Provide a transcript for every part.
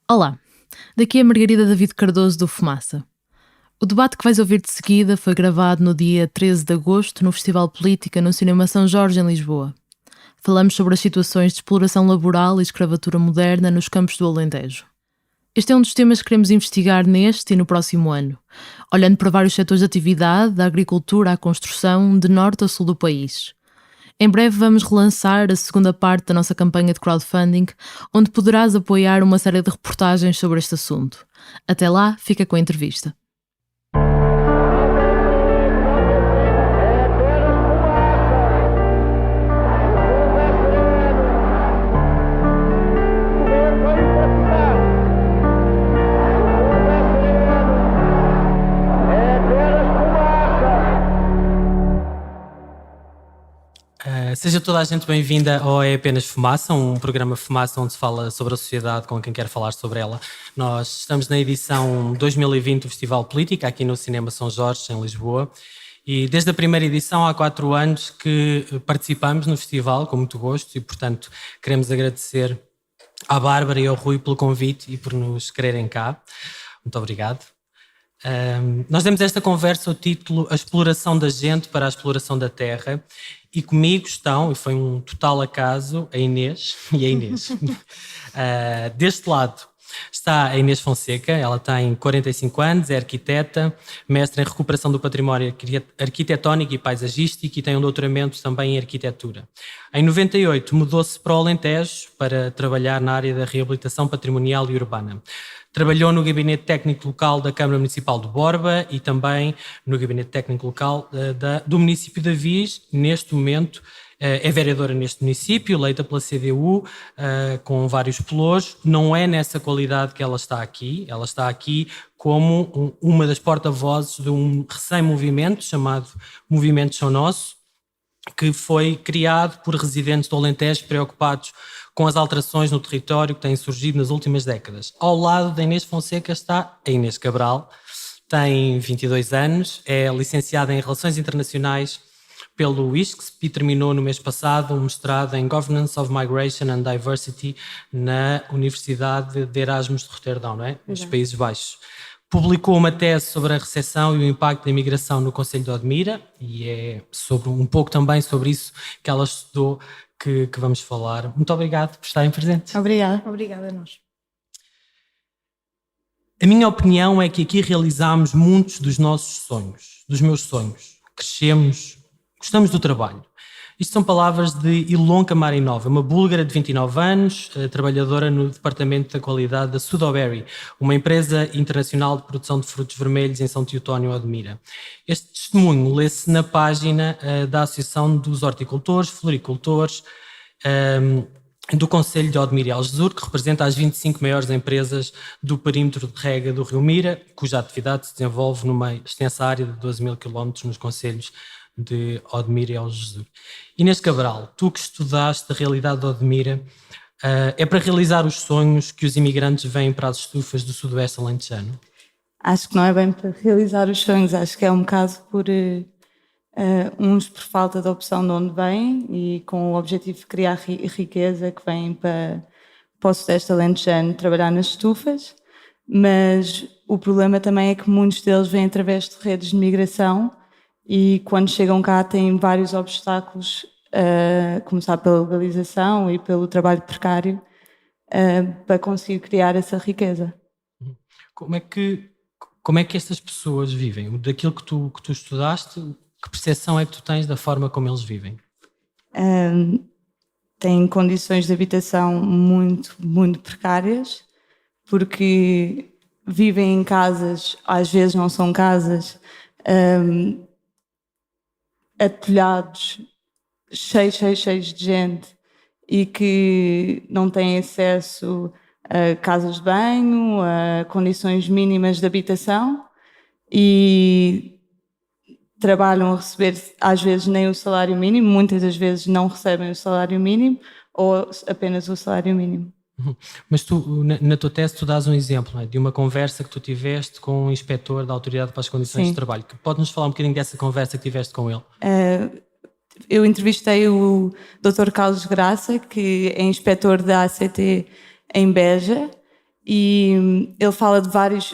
Olá, daqui é a Margarida David Cardoso do Fumaça. O debate que vais ouvir de seguida foi gravado no dia 13 de agosto no Festival Política no Cinema São Jorge, em Lisboa. Falamos sobre as situações de exploração laboral e escravatura moderna nos campos do Alentejo. Este é um dos temas que queremos investigar neste e no próximo ano, olhando para vários setores de atividade, da agricultura à construção, de norte a sul do país. Em breve vamos relançar a segunda parte da nossa campanha de crowdfunding, onde poderás apoiar uma série de reportagens sobre este assunto. Até lá, fica com a entrevista. Seja toda a gente bem-vinda ao É Apenas Fumaça, um programa Fumaça onde se fala sobre a sociedade com quem quer falar sobre ela. Nós estamos na edição 2020 do Festival Política, aqui no Cinema São Jorge, em Lisboa, e desde a primeira edição há 4 anos que participamos no festival, com muito gosto, e portanto queremos agradecer à Bárbara e ao Rui pelo convite e por nos quererem cá. Muito obrigado. Nós demos esta conversa o título A Exploração da Gente para a Exploração da Terra, e comigo estão, e foi um total acaso, a Inês e a Inês. Deste lado está a Inês Fonseca, ela tem 45 anos, é arquiteta, mestre em recuperação do património arquitetónico e paisagístico e tem um doutoramento também em arquitetura. Em 98 mudou-se para o Alentejo para trabalhar na área da reabilitação patrimonial e urbana. Trabalhou no Gabinete Técnico Local da Câmara Municipal de Borba e também no Gabinete Técnico Local do município de Avis. Neste momento é vereadora neste município, eleita pela CDU, com vários pelouros. Não é nessa qualidade que ela está aqui como uma das porta-vozes de um recém-movimento chamado Movimento São Nosso, que foi criado por residentes do Alentejo preocupados com as alterações no território que têm surgido nas últimas décadas. Ao lado da Inês Fonseca está a Inês Cabral, tem 22 anos, é licenciada em Relações Internacionais pelo ISCSP e terminou no mês passado um mestrado em Governance of Migration and Diversity na Universidade de Erasmus de Roterdão, não é? Nos Países Baixos. Publicou uma tese sobre a recepção e o impacto da imigração no Concelho de Odmira e é um pouco também sobre isso que ela estudou que vamos falar. Muito obrigado por estarem presentes. Obrigada a nós. A minha opinião é que aqui realizámos muitos dos nossos sonhos, dos meus sonhos. Crescemos, gostamos do trabalho. Isto são palavras de Ilonka Marinova, uma búlgara de 29 anos, trabalhadora no Departamento da Qualidade da Sudoberry, uma empresa internacional de produção de frutos vermelhos em São Teotónio, Odmira. Este testemunho lê-se na página da Associação dos Horticultores, Floricultores, do Concelho de Odmira e Algesur, que representa as 25 maiores empresas do perímetro de rega do Rio Mira, cuja atividade se desenvolve numa extensa área de 12 mil quilómetros nos concelhos de Odmira e Algesur. Inês Cabral, tu que estudaste a realidade de Odmira, é para realizar os sonhos que os imigrantes vêm para as estufas do Sudoeste alentejano? Acho que não é bem para realizar os sonhos, acho que é um bocado por uns por falta de opção de onde vêm e com o objetivo de criar riqueza que vêm para o Sudeste alentejano trabalhar nas estufas, mas o problema também é que muitos deles vêm através de redes de migração e quando chegam cá têm vários obstáculos, a começar pela legalização e pelo trabalho precário, para conseguir criar essa riqueza. Como é que estas pessoas vivem? Daquilo que tu estudaste, que percepção é que tu tens da forma como eles vivem? Têm condições de habitação muito, muito precárias, porque vivem em casas, às vezes não são casas, atolhados, cheios de gente e que não têm acesso a casas de banho, a condições mínimas de habitação e trabalham a receber às vezes nem o salário mínimo, muitas das vezes não recebem o salário mínimo ou apenas o salário mínimo. Mas tu, na tua tese, tu dás um exemplo, não é? De uma conversa que tu tiveste com o inspetor da Autoridade para as Condições de Trabalho. Pode-nos falar um bocadinho dessa conversa que tiveste com ele? Eu entrevistei o Dr. Carlos Graça, que é inspetor da ACT em Beja, E ele fala de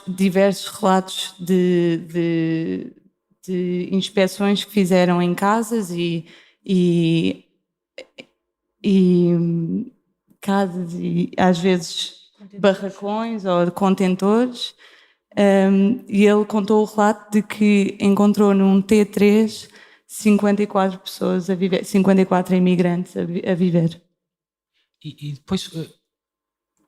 diversos relatos de inspeções que fizeram em casas e casas e às vezes barracões ou contentores. E ele contou o relato de que encontrou num T3 54 pessoas a viver, 54 imigrantes a viver. E depois,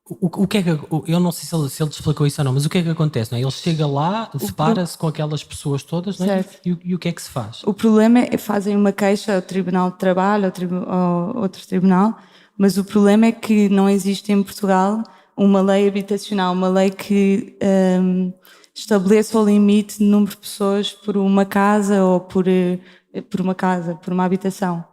o que é que... Eu não sei se ele te explicou isso ou não, mas o que é que acontece? Não é? Ele chega lá, separa-se com aquelas pessoas todas, não é? E o que é que se faz? O problema é que fazem uma queixa ao Tribunal de Trabalho, ao outro tribunal, mas o problema é que não existe em Portugal uma lei habitacional, uma lei que estabeleça o limite de número de pessoas por uma casa ou por uma habitação.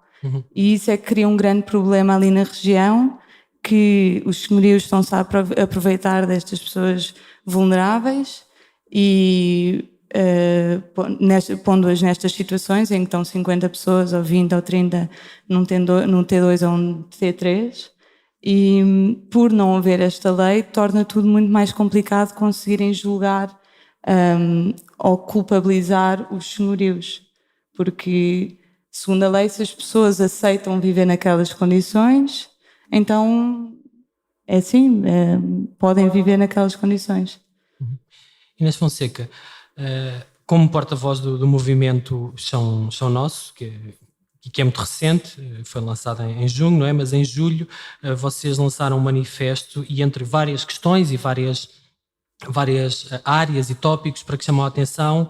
E isso é que cria um grande problema ali na região, que os senhorios estão-se a aproveitar destas pessoas vulneráveis e pondo-as nestas situações em que estão 50 pessoas ou 20 ou 30 num T2 ou um T3, e por não haver esta lei torna tudo muito mais complicado conseguirem julgar ou culpabilizar os senhorios, porque segundo a lei, se as pessoas aceitam viver naquelas condições, então é assim, podem viver naquelas condições. Inês Fonseca, como porta-voz do movimento Chão Nosso, que é muito recente, foi lançado em junho, não é? Mas em julho vocês lançaram um manifesto e entre várias questões e várias áreas e tópicos para que chamam a atenção,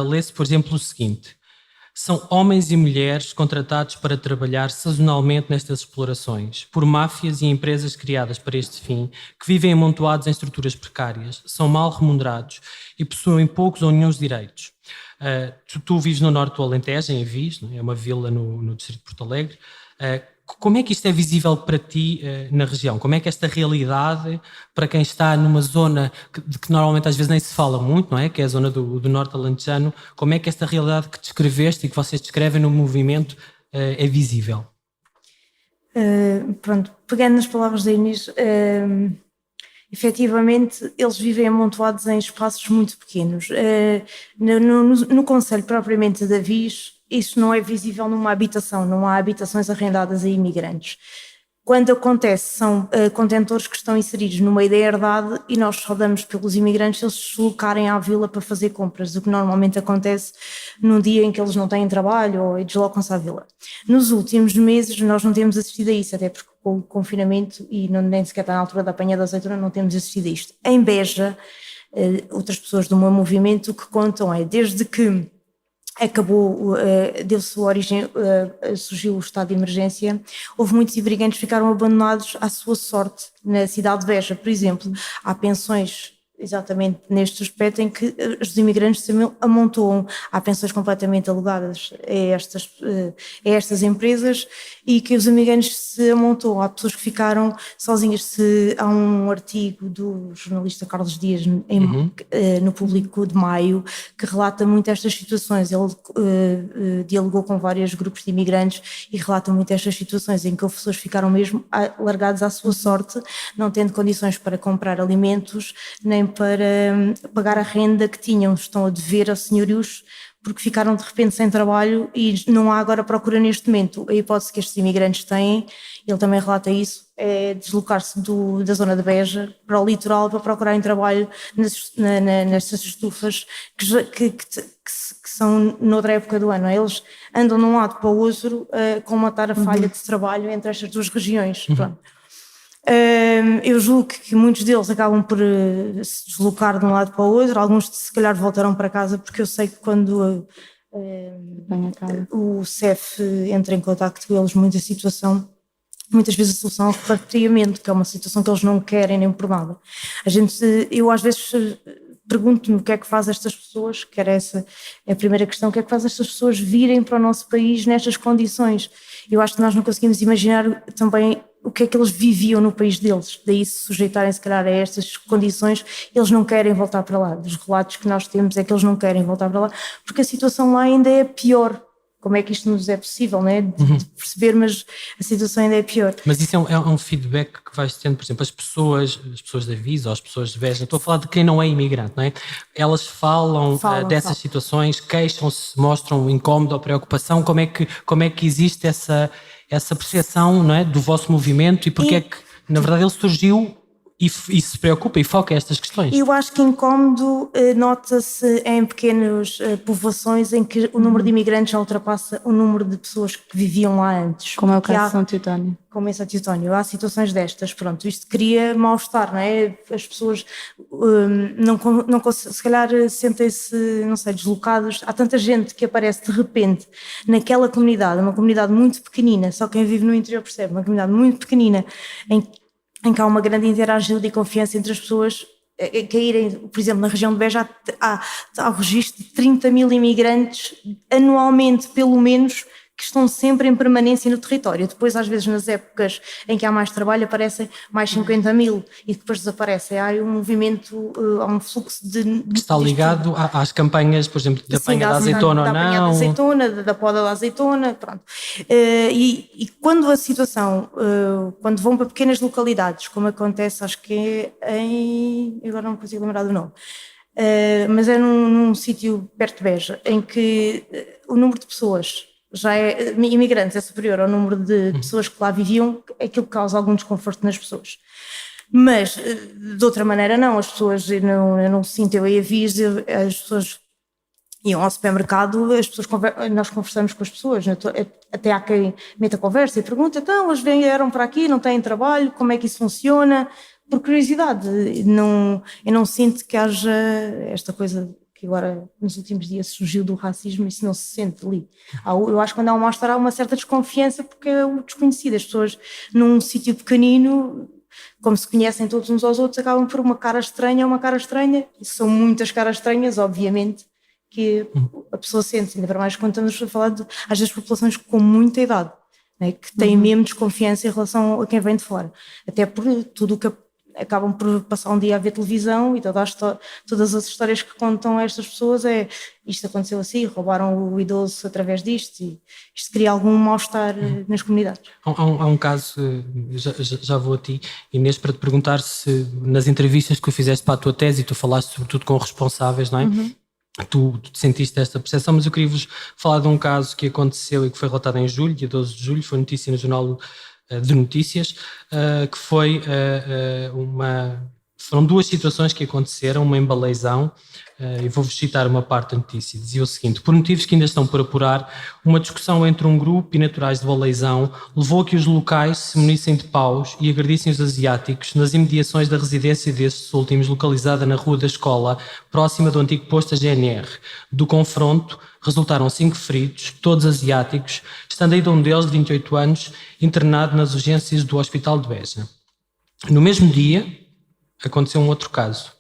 lê-se, por exemplo, o seguinte: são homens e mulheres contratados para trabalhar sazonalmente nestas explorações, por máfias e empresas criadas para este fim, que vivem amontoados em estruturas precárias, são mal remunerados e possuem poucos ou nenhuns direitos. Tu vives no norte do Alentejo, em Avis, é uma vila no distrito de Porto Alegre. Como é que isto é visível para ti na região? Como é que esta realidade, para quem está numa zona de que normalmente às vezes nem se fala muito, não é? Que é a zona do norte alentejano, como é que esta realidade que descreveste e que vocês descrevem no movimento é visível? Pronto, pegando nas palavras da Inês, efetivamente eles vivem amontoados em espaços muito pequenos. No concelho propriamente de Avis, isso não é visível numa habitação, não há habitações arrendadas a imigrantes. Quando acontece, são contentores que estão inseridos no meio da herdade e nós só damos pelos imigrantes se eles se deslocarem à vila para fazer compras, o que normalmente acontece num dia em que eles não têm trabalho ou deslocam-se à vila. Nos últimos meses nós não temos assistido a isso, até porque com o confinamento e nem sequer está na altura da apanha da azeitona, não temos assistido a isto. Em Beja, outras pessoas do meu movimento o que contam é, desde que deu-se origem, surgiu o estado de emergência, houve muitos imigrantes que ficaram abandonados à sua sorte. Na cidade de Beja, por exemplo, há pensões exatamente neste aspecto em que os imigrantes se amontoam. Há pensões completamente alugadas a estas empresas e que os imigrantes se amontoam. Há pessoas que ficaram sozinhas. Há um artigo do jornalista Carlos Dias no Público de Maio que relata muito estas situações. Ele dialogou com vários grupos de imigrantes e relata muito estas situações em que as pessoas ficaram mesmo largadas à sua sorte, não tendo condições para comprar alimentos nem para pagar a renda que tinham, estão a dever a senhorios porque ficaram de repente sem trabalho e não há agora procura neste momento. A hipótese que estes imigrantes têm, ele também relata isso, é deslocar-se da zona de Beja para o litoral para procurarem trabalho nestas estufas que são noutra época do ano. Eles andam de um lado para o outro com uma falha de trabalho entre estas duas regiões. Pronto. Eu julgo que muitos deles acabam por se deslocar de um lado para o outro, alguns se calhar voltarão para casa, porque eu sei que quando o CEF entra em contacto com eles, muitas vezes a solução é o repatriamento, que é uma situação que eles não querem nem por nada. Eu às vezes pergunto-me o que é que faz estas pessoas, que era essa a primeira questão, o que é que faz estas pessoas virem para o nosso país nestas condições? Eu acho que nós não conseguimos imaginar também o que é que eles viviam no país deles, daí se sujeitarem se calhar a estas condições, eles não querem voltar para lá. Os relatos que nós temos é que eles não querem voltar para lá, porque a situação lá ainda é pior como é que isto nos é possível, não é? De perceber, mas a situação ainda é pior. Mas isso é um feedback que vais tendo, por exemplo, as pessoas da Visa ou as pessoas de Beja, estou a falar de quem não é imigrante, não é? Elas falam dessas situações, queixam-se, mostram incómodo ou preocupação, como é que existe essa percepção, não é, do vosso movimento e porque é que, na verdade, ele surgiu e se preocupa e foca estas questões? Eu acho que incómodo nota-se em pequenas povoações em que o número de imigrantes já ultrapassa o número de pessoas que viviam lá antes. Como é o caso de São Teotónio. Como em São Teotónio. Há situações destas, pronto, isto cria mal-estar, não é? As pessoas se calhar sentem-se, não sei, deslocados. Há tanta gente que aparece de repente naquela comunidade, uma comunidade muito pequenina, só quem vive no interior percebe, uma comunidade muito pequenina, em que há uma grande interajuda e confiança entre as pessoas, caírem, por exemplo, na região de Beja há o registro de 30 mil imigrantes anualmente, pelo menos, que estão sempre em permanência no território. Depois, às vezes, nas épocas em que há mais trabalho, aparecem mais 50 mil e depois desaparecem. Há um movimento, há um fluxo de está ligado às campanhas, por exemplo, da apanha da azeitona ou não? Da apanha da azeitona, da poda da azeitona, pronto. E quando a situação, quando vão para pequenas localidades, como acontece, acho que é agora não consigo lembrar do nome, mas é num sítio perto de Beja, em que o número de pessoas imigrantes é superior ao número de pessoas que lá viviam, aquilo causa algum desconforto nas pessoas. Mas, de outra maneira, não. As pessoas, eu não sinto, eu ia vir, as pessoas iam ao supermercado, nós conversamos com as pessoas, até há quem meta conversa e pergunta, então, eles vieram para aqui, não têm trabalho, como é que isso funciona? Por curiosidade, eu não sinto que haja esta coisa que agora nos últimos dias surgiu do racismo, isso não se sente ali. Eu acho que quando há um mal-estar há uma certa desconfiança porque é o desconhecido. As pessoas num sítio pequenino, como se conhecem todos uns aos outros, acabam por uma cara estranha, e são muitas caras estranhas, obviamente, que a pessoa sente, ainda para mais quando estamos a falar às vezes populações com muita idade, né, que têm mesmo desconfiança em relação a quem vem de fora, até por tudo o que acabam por passar um dia a ver televisão e todas as histórias que contam a estas pessoas isto aconteceu assim, roubaram o idoso através disto, e isto cria algum mal-estar nas comunidades. Há um caso, já vou a ti, Inês, para te perguntar se nas entrevistas que tu fizeste para a tua tese, e tu falaste sobretudo com responsáveis, não é? Tu sentiste esta percepção, mas eu queria-vos falar de um caso que aconteceu e que foi relatado em julho, dia 12 de julho, foi notícia no Jornal de Notícias, que foi foram duas situações que aconteceram, uma em Baleizão, e vou-vos citar uma parte da notícia. Dizia o seguinte: por motivos que ainda estão por apurar, uma discussão entre um grupo e naturais de Baleizão levou a que os locais se munissem de paus e agredissem os asiáticos nas imediações da residência destes últimos, localizada na Rua da Escola, próxima do antigo posto da GNR. Do confronto resultaram 5 feridos, todos asiáticos, estando ainda um deles, de 28 anos, internado nas urgências do Hospital de Beja. No mesmo dia, aconteceu um outro caso.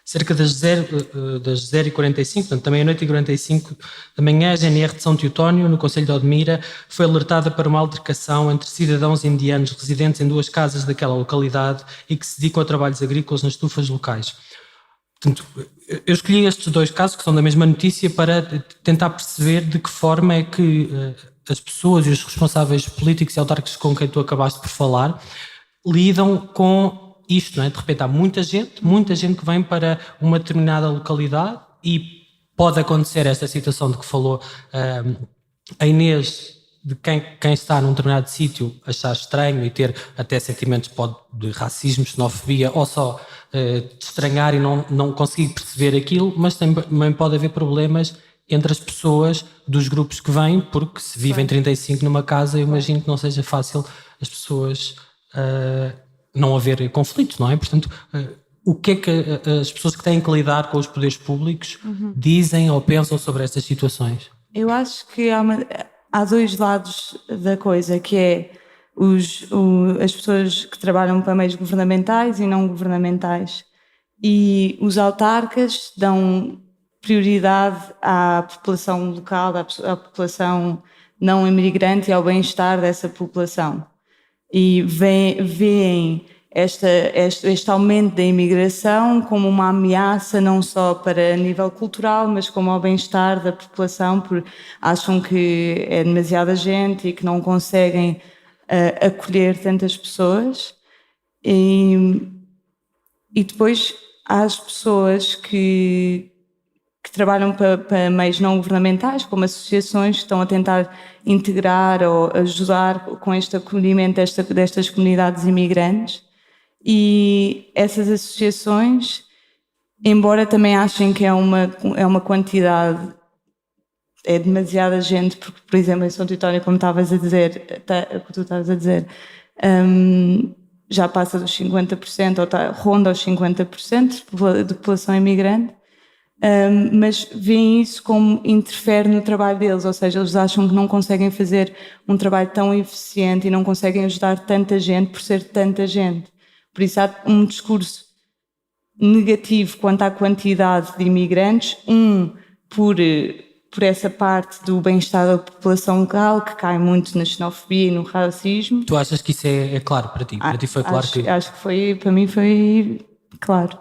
Cerca das 0h45, portanto, também à noite e 45 da manhã, a GNR de São Teotónio, no concelho de Odmira, foi alertada para uma altercação entre cidadãos indianos residentes em 2 casas daquela localidade e que se dedicam a trabalhos agrícolas nas estufas locais. Portanto, eu escolhi estes 2 casos, que são da mesma notícia, para tentar perceber de que forma é que as pessoas e os responsáveis políticos e autárquicos com quem tu acabaste por falar lidam com isto, não é? De repente há muita gente que vem para uma determinada localidade e pode acontecer esta situação de que falou a Inês, de quem está num determinado sítio achar estranho e ter até sentimentos de racismo, xenofobia, ou só de estranhar e não conseguir perceber aquilo, mas também pode haver problemas entre as pessoas dos grupos que vêm, porque se vivem 35 numa casa, eu imagino que não seja fácil as pessoas não haver conflitos, não é? Portanto, o que é que as pessoas que têm que lidar com os poderes públicos dizem ou pensam sobre estas situações? Eu acho que há 2 lados da coisa, que é as pessoas que trabalham para meios governamentais e não governamentais. E os autarcas dão prioridade à população local, à população não imigrante e ao bem-estar dessa população. E veem este aumento da imigração como uma ameaça não só para nível cultural, mas como ao bem-estar da população, porque acham que é demasiada gente e que não conseguem acolher tantas pessoas. E depois há as pessoas que trabalham para meios não governamentais, como associações que estão a tentar integrar ou ajudar com este acolhimento destas comunidades imigrantes. E essas associações, embora também achem que é uma quantidade, é demasiada gente, porque, por exemplo, em São Titório, como tu estavas a dizer, já passa dos 50%, ou ronda aos 50% de população imigrante, mas veem isso como interfere no trabalho deles, ou seja, eles acham que não conseguem fazer um trabalho tão eficiente e não conseguem ajudar tanta gente por ser tanta gente. Por isso há um discurso negativo quanto à quantidade de imigrantes, por essa parte do bem-estar da população local, que cai muito na xenofobia e no racismo. Tu achas que isso é claro para ti? Para ti foi claro que... Acho que para mim foi claro,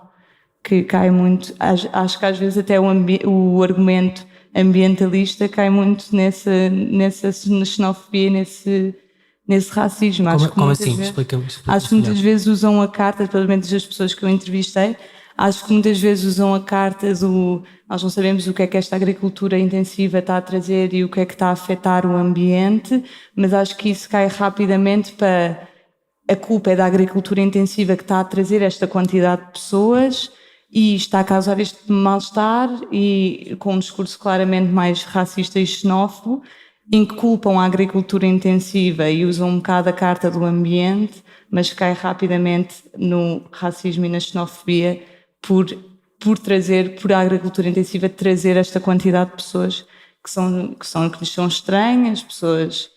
que cai muito. Acho que às vezes até o argumento ambientalista cai muito nessa xenofobia, nesse racismo. Como assim? Explica-me. Acho que muitas vezes usam a carta, pelo menos as pessoas que eu entrevistei, acho que muitas vezes usam a carta nós não sabemos o que é que esta agricultura intensiva está a trazer e o que é que está a afetar o ambiente, mas acho que isso cai rapidamente para a culpa é da agricultura intensiva que está a trazer esta quantidade de pessoas e está a causar este mal-estar, e com um discurso claramente mais racista e xenófobo, em que culpam a agricultura intensiva e usam um bocado a carta do ambiente, mas cai rapidamente no racismo e na xenofobia por a agricultura intensiva trazer esta quantidade de pessoas que lhes são estranhas, pessoas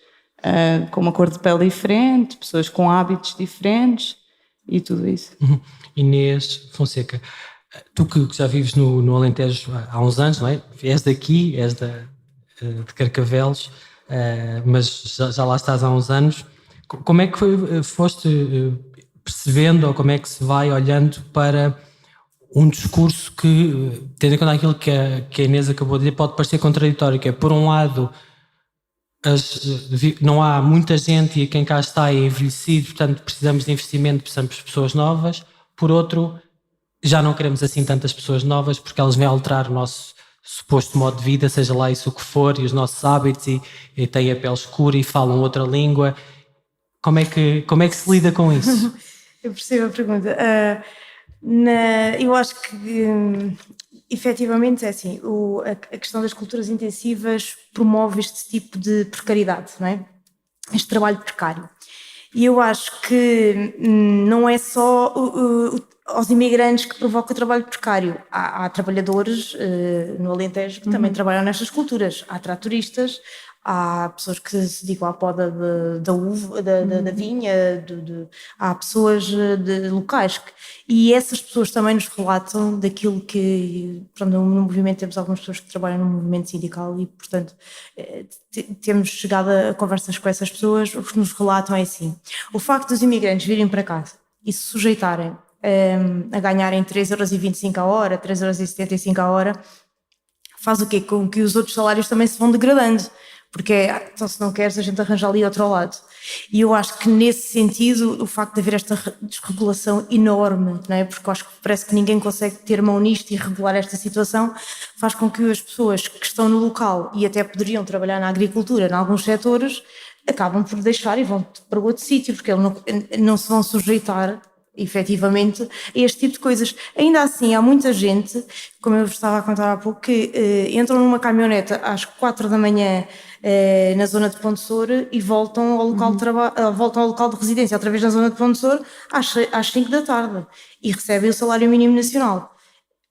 com uma cor de pele diferente, pessoas com hábitos diferentes e tudo isso. Inês Fonseca, tu que já vives no Alentejo há uns anos, não é? És daqui, és de Carcavelos, mas já lá estás há uns anos. Como é que foste percebendo, ou como é que se vai olhando para um discurso que, tendo em conta aquilo que a Inês acabou de dizer, pode parecer contraditório, que é, por um lado, não há muita gente e quem cá está é envelhecido, portanto precisamos de investimento, precisamos de pessoas novas. Por outro, já não queremos assim tantas pessoas novas porque elas vão alterar o nosso suposto modo de vida, seja lá isso o que for, e os nossos hábitos, e têm a pele escura e falam outra língua. Como é que se lida com isso? Eu percebo a pergunta. Eu acho que efetivamente é assim, a questão das culturas intensivas promove este tipo de precariedade, não é? Este trabalho precário. E eu acho que não é só aos imigrantes que provoca o trabalho precário. Há trabalhadores no Alentejo que também trabalham nestas culturas. Há tratoristas, há pessoas que se dedicam à poda da uva, da vinha, há pessoas locais. E essas pessoas também nos relatam daquilo que, pronto, no movimento temos algumas pessoas que trabalham no movimento sindical e, portanto, temos chegado a conversas com essas pessoas. O que nos relatam é assim: o facto dos imigrantes virem para cá e se sujeitarem a ganharem 3,25€ a hora, 3,75€ a hora, faz o quê? Com que os outros salários também se vão degradando. Porque então, se não queres, a gente arranja ali outro lado. E eu acho que nesse sentido o facto de haver esta desregulação enorme, não é? Porque eu acho que parece que ninguém consegue ter mão nisto e regular esta situação, faz com que as pessoas que estão no local e até poderiam trabalhar na agricultura, em alguns setores, acabam por deixar e vão para outro sítio, porque eles não se vão sujeitar efetivamente a este tipo de coisas. Ainda assim, há muita gente, como eu estava a contar há pouco, que entram numa caminhoneta às 4 da manhã na zona de Pontessor e voltam ao local de trabalho, voltam ao local de residência outra vez na zona de Pontessor às 5 da tarde e recebem o salário mínimo nacional.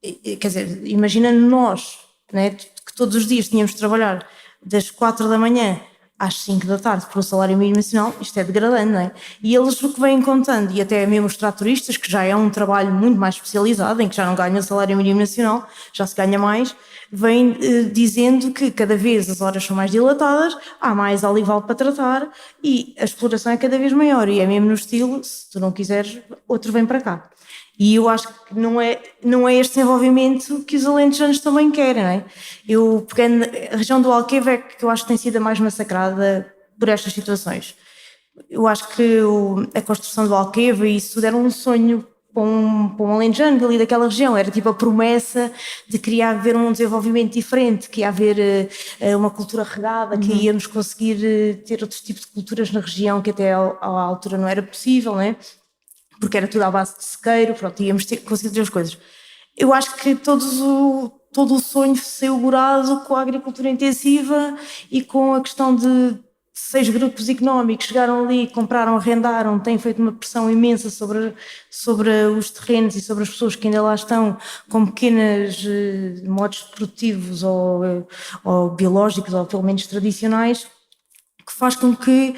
Quer dizer, imagina nós, né, que todos os dias tínhamos de trabalhar das 4 da manhã às 5 da tarde por um salário mínimo nacional. Isto é degradante, não é? E eles o que vêm contando, e até mesmo os tratoristas, que já é um trabalho muito mais especializado, em que já não ganham o salário mínimo nacional, já se ganha mais, vem dizendo que cada vez as horas são mais dilatadas, há mais olival para tratar e a exploração é cada vez maior. E é mesmo no estilo, se tu não quiseres, outro vem para cá. E eu acho que não é este desenvolvimento que os alentejanos também querem, não é? Porque a região do Alqueva é que eu acho que tem sido a mais massacrada por estas situações. Eu acho que a construção do Alqueva e isso tudo era um sonho para um alentejano ali daquela região, era tipo a promessa de que ia haver um desenvolvimento diferente, que ia haver uma cultura regada, que íamos conseguir ter outros tipos de culturas na região que até à altura não era possível, não é? Porque era tudo à base de sequeiro, pronto, íamos conseguir ter as coisas. Eu acho que todo o sonho saiu gorado com a agricultura intensiva e com a questão de 6 grupos económicos chegaram ali, compraram, arrendaram, têm feito uma pressão imensa sobre os terrenos e sobre as pessoas que ainda lá estão com pequenos modos produtivos ou biológicos ou pelo menos tradicionais, que faz com que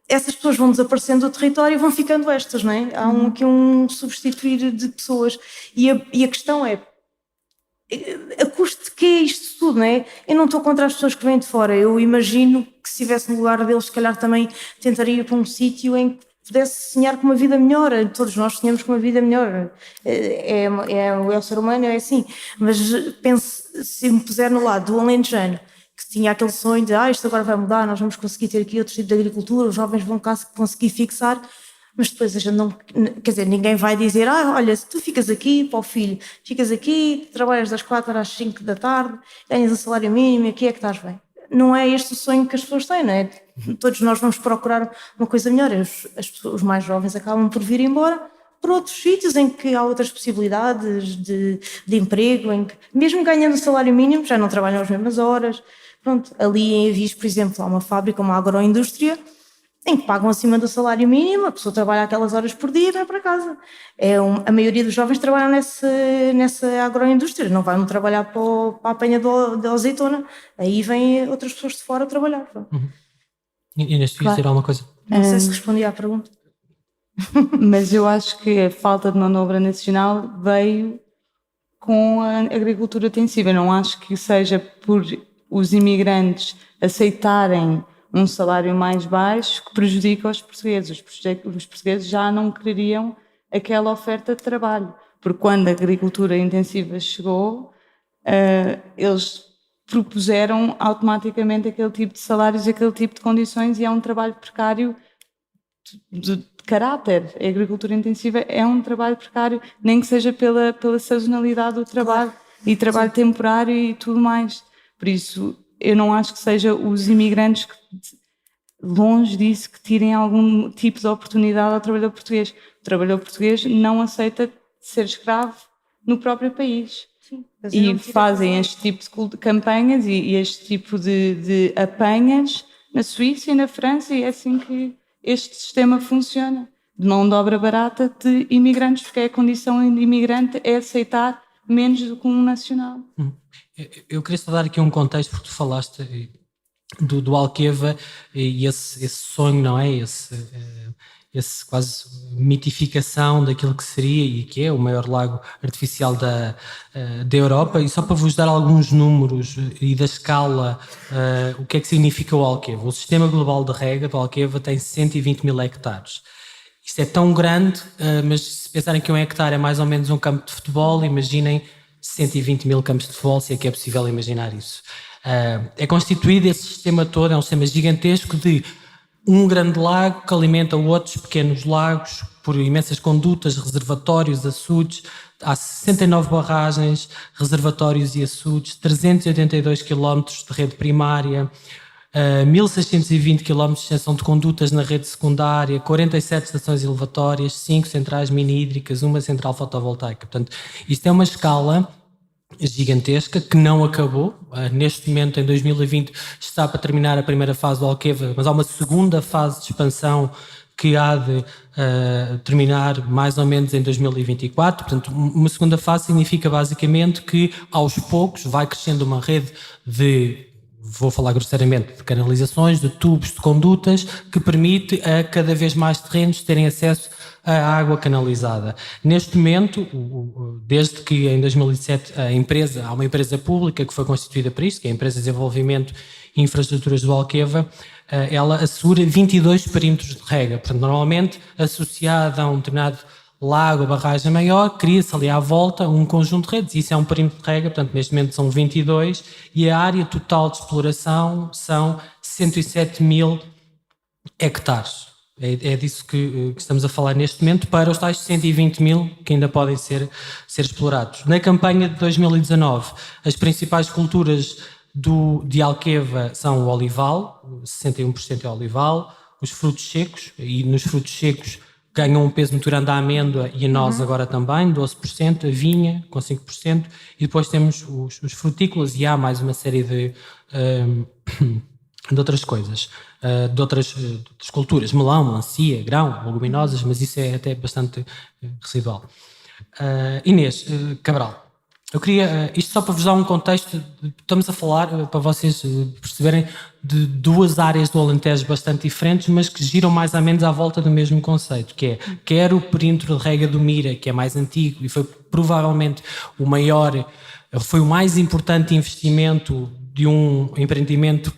essas pessoas vão desaparecendo do território e vão ficando estas, não é? Há aqui um substituir de pessoas e a questão é a custo de que é isto tudo, não é? Eu não estou contra as pessoas que vêm de fora, eu imagino que se estivesse no lugar deles, se calhar também tentaria ir para um sítio em que pudesse sonhar com uma vida melhor. Todos nós sonhamos com uma vida melhor, é o ser humano, é assim, mas pense, se me puser no lado do alentejano que tinha aquele sonho de isto agora vai mudar, nós vamos conseguir ter aqui outro tipo de agricultura, os jovens vão conseguir fixar, mas depois a gente não, quer dizer, ninguém vai dizer olha, se tu ficas aqui para o filho, ficas aqui, trabalhas das 4 às 5 da tarde, ganhas um salário mínimo, aqui é que estás bem. Não é este o sonho que as pessoas têm, não é? Todos nós vamos procurar uma coisa melhor, os mais jovens acabam por vir embora para outros sítios em que há outras possibilidades de emprego, em que, mesmo ganhando o salário mínimo, já não trabalham as mesmas horas. Pronto, ali em Avis, por exemplo, há uma fábrica, uma agroindústria, em que pagam acima do salário mínimo, a pessoa trabalha aquelas horas por dia e vai para casa. A maioria dos jovens trabalham nessa agroindústria, não vão trabalhar para a apanha da azeitona. Aí vêm outras pessoas de fora trabalhar. E neste vídeo dizer alguma coisa? Não sei se respondi à pergunta. Mas eu acho que a falta de mão de obra nacional veio com a agricultura intensiva. Não acho que seja por os imigrantes aceitarem um salário mais baixo que prejudica os portugueses. Os portugueses já não queriam aquela oferta de trabalho, porque quando a agricultura intensiva chegou, eles propuseram automaticamente aquele tipo de salários, aquele tipo de condições, e é um trabalho precário de caráter. A agricultura intensiva é um trabalho precário, nem que seja pela sazonalidade do trabalho, e trabalho temporário e tudo mais. Por isso, eu não acho que seja os imigrantes que, longe disso, que tirem algum tipo de oportunidade ao trabalhador português. O trabalhador português não aceita ser escravo no próprio país. Sim, e fazem este tipo de campanhas e este tipo de apanhas na Suíça e na França, e é assim que este sistema funciona, de mão de obra barata de imigrantes, porque a condição de imigrante é aceitar menos do que um nacional. Eu queria só dar aqui um contexto, porque tu falaste do Alqueva e esse sonho, não é? Esse quase mitificação daquilo que seria e que é o maior lago artificial da Europa. E só para vos dar alguns números e da escala, o que é que significa o Alqueva? O sistema global de rega do Alqueva tem 120 mil hectares. Isto é tão grande, mas se pensarem que um hectare é mais ou menos um campo de futebol, imaginem 120 mil campos de futebol, se é que é possível imaginar isso. É constituído esse sistema todo, é um sistema gigantesco de um grande lago que alimenta outros pequenos lagos por imensas condutas, reservatórios, açudes. Há 69 barragens, reservatórios e açudes, 382 km de rede primária, 1.620 km de extensão de condutas na rede secundária, 47 estações elevatórias, 5 centrais mini-hídricas, uma central fotovoltaica. Portanto, isto é uma escala gigantesca que não acabou. Neste momento, em 2020, está para terminar a primeira fase do Alqueva, mas há uma segunda fase de expansão que há de terminar mais ou menos em 2024. Portanto, uma segunda fase significa basicamente que aos poucos vai crescendo uma rede de vou falar grosseiramente, de canalizações, de tubos, de condutas, que permite a cada vez mais terrenos terem acesso à água canalizada. Neste momento, desde que em 2007 há uma empresa pública que foi constituída para isto, que é a Empresa de Desenvolvimento e Infraestruturas do Alqueva, ela assegura 22 perímetros de rega. Portanto, normalmente, associada a um determinado lago, barragem maior, cria-se ali à volta um conjunto de redes. Isso é um perímetro de rega, portanto, neste momento são 22, e a área total de exploração são 107 mil hectares. É disso que estamos a falar neste momento, para os tais 120 mil que ainda podem ser explorados. Na campanha de 2019, as principais culturas de Alqueva são o olival, 61% é olival, os frutos secos, e nos frutos secos ganham um peso muito grande a amêndoa e a noz agora também, 12%, a vinha com 5%, e depois temos os frutícolas, e há mais uma série de outras coisas, de outras culturas, melão, melancia, grão, leguminosas, mas isso é até bastante residual. Inês Cabral, eu queria, isto só para vos dar um contexto, estamos a falar, para vocês perceberem, de duas áreas do Alentejo bastante diferentes, mas que giram mais ou menos à volta do mesmo conceito, que é, quer o perímetro de rega do Mira, que é mais antigo e foi provavelmente o maior, foi o mais importante investimento de um empreendimento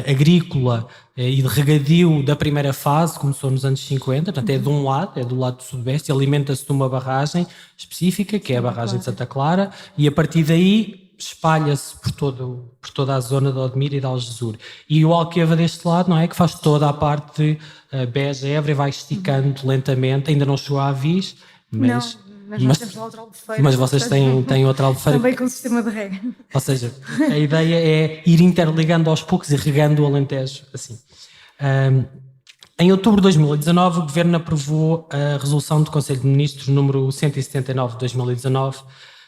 agrícola e de regadio da primeira fase, começou nos anos 50, portanto é de um lado, é do lado do Sudoeste, e alimenta-se de uma barragem específica, que é a barragem de Santa Clara, e a partir daí espalha-se por toda a zona de Odmira e de Algesur. E o Alqueva deste lado, não é, que faz toda a parte de Beja, Évora, e vai esticando lentamente, ainda não chegou à Avis, mas... Mas nós temos lá outra albufeira. Mas vocês têm outra albufeira. Também com sistema de rega. Ou seja, a ideia é ir interligando aos poucos e regando o Alentejo assim. Em outubro de 2019, o Governo aprovou a resolução do Conselho de Ministros número 179 de 2019,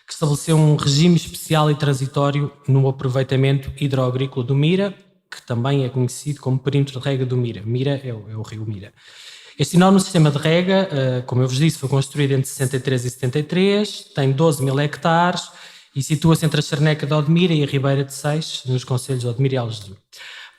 que estabeleceu um regime especial e transitório no aproveitamento hidroagrícola do Mira, que também é conhecido como perímetro de rega do Mira. Mira é o rio Mira. Este enorme sistema de rega, como eu vos disse, foi construído entre 63 e 73, tem 12 mil hectares e situa-se entre a Charneca de Odmira e a Ribeira de Seixo, nos concelhos de Odmira e Algesur.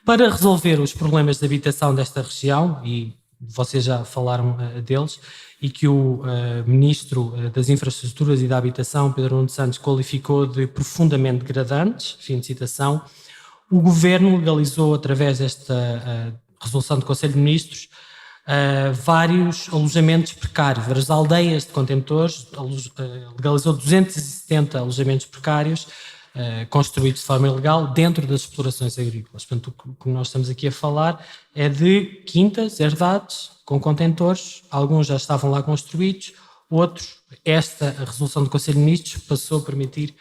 Para resolver os problemas de habitação desta região, e vocês já falaram deles, e que o Ministro das Infraestruturas e da Habitação, Pedro Nuno Santos, qualificou de profundamente degradantes, fim de citação, o Governo legalizou, através desta resolução do Conselho de Ministros, vários alojamentos precários, várias aldeias de contentores, legalizou 270 alojamentos precários construídos de forma ilegal dentro das explorações agrícolas. Portanto, o que nós estamos aqui a falar é de quintas, herdades, com contentores, alguns já estavam lá construídos, outros, esta resolução do Conselho de Ministros passou a permitir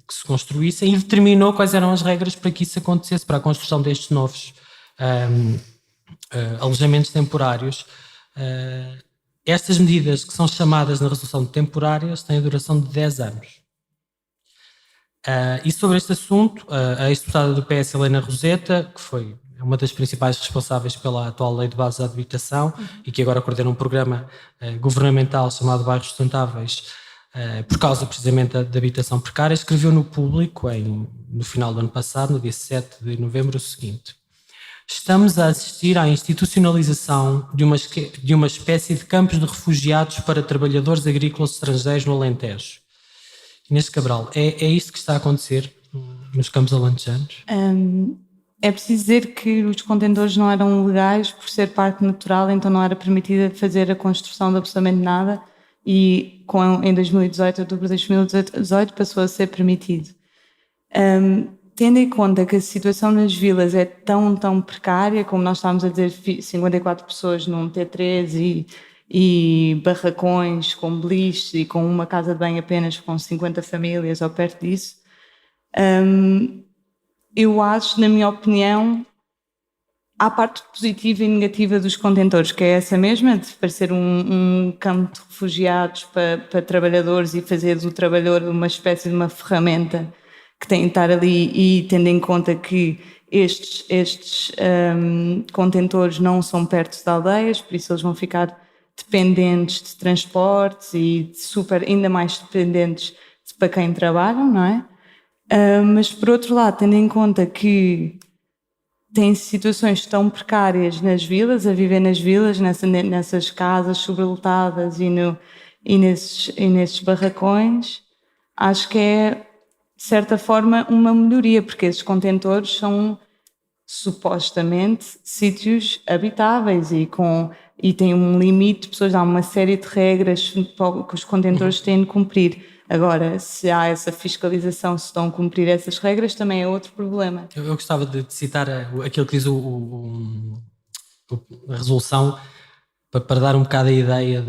que se construíssem e determinou quais eram as regras para que isso acontecesse, para a construção destes novos alojamentos temporários. Estas medidas, que são chamadas na resolução de temporárias, têm a duração de 10 anos. E sobre este assunto, a ex-deputada do PS, Helena Roseta, que foi uma das principais responsáveis pela atual Lei de Bases da Habitação e que agora coordena um programa governamental chamado Bairros Sustentáveis, por causa precisamente da habitação precária, escreveu no Público, no final do ano passado, no dia 7 de novembro, o seguinte: estamos a assistir à institucionalização de uma espécie de campos de refugiados para trabalhadores agrícolas estrangeiros no Alentejo. Inês Cabral, é isto que está a acontecer nos campos alentejanos? É preciso dizer que os contentores não eram legais por ser parque natural, então não era permitida fazer a construção de absolutamente nada, e em 2018, outubro de 2018, passou a ser permitido. Tendo em conta que a situação nas vilas é tão precária, como nós estávamos a dizer, 54 pessoas num T3 e barracões com beliches e com uma casa de banho apenas com 50 famílias ou perto disso, eu acho, na minha opinião, há a parte positiva e negativa dos contentores, que é essa mesma, de parecer um campo de refugiados para trabalhadores e fazer do trabalhador uma espécie de uma ferramenta que tem de estar ali, e tendo em conta que estes contentores não são perto de aldeias, por isso eles vão ficar dependentes de transportes e ainda mais dependentes para quem trabalham, não é? Mas, por outro lado, tendo em conta que tem situações tão precárias nas vilas, a viver nas vilas, nessas casas sobrelotadas e nesses barracões, acho que é, de certa forma, uma melhoria, porque esses contentores são supostamente sítios habitáveis e têm um limite, pessoas, há uma série de regras que os contentores têm de cumprir. Agora, se há essa fiscalização, se estão a cumprir essas regras, também é outro problema. Eu gostava de citar aquilo que diz a resolução para dar um bocado a ideia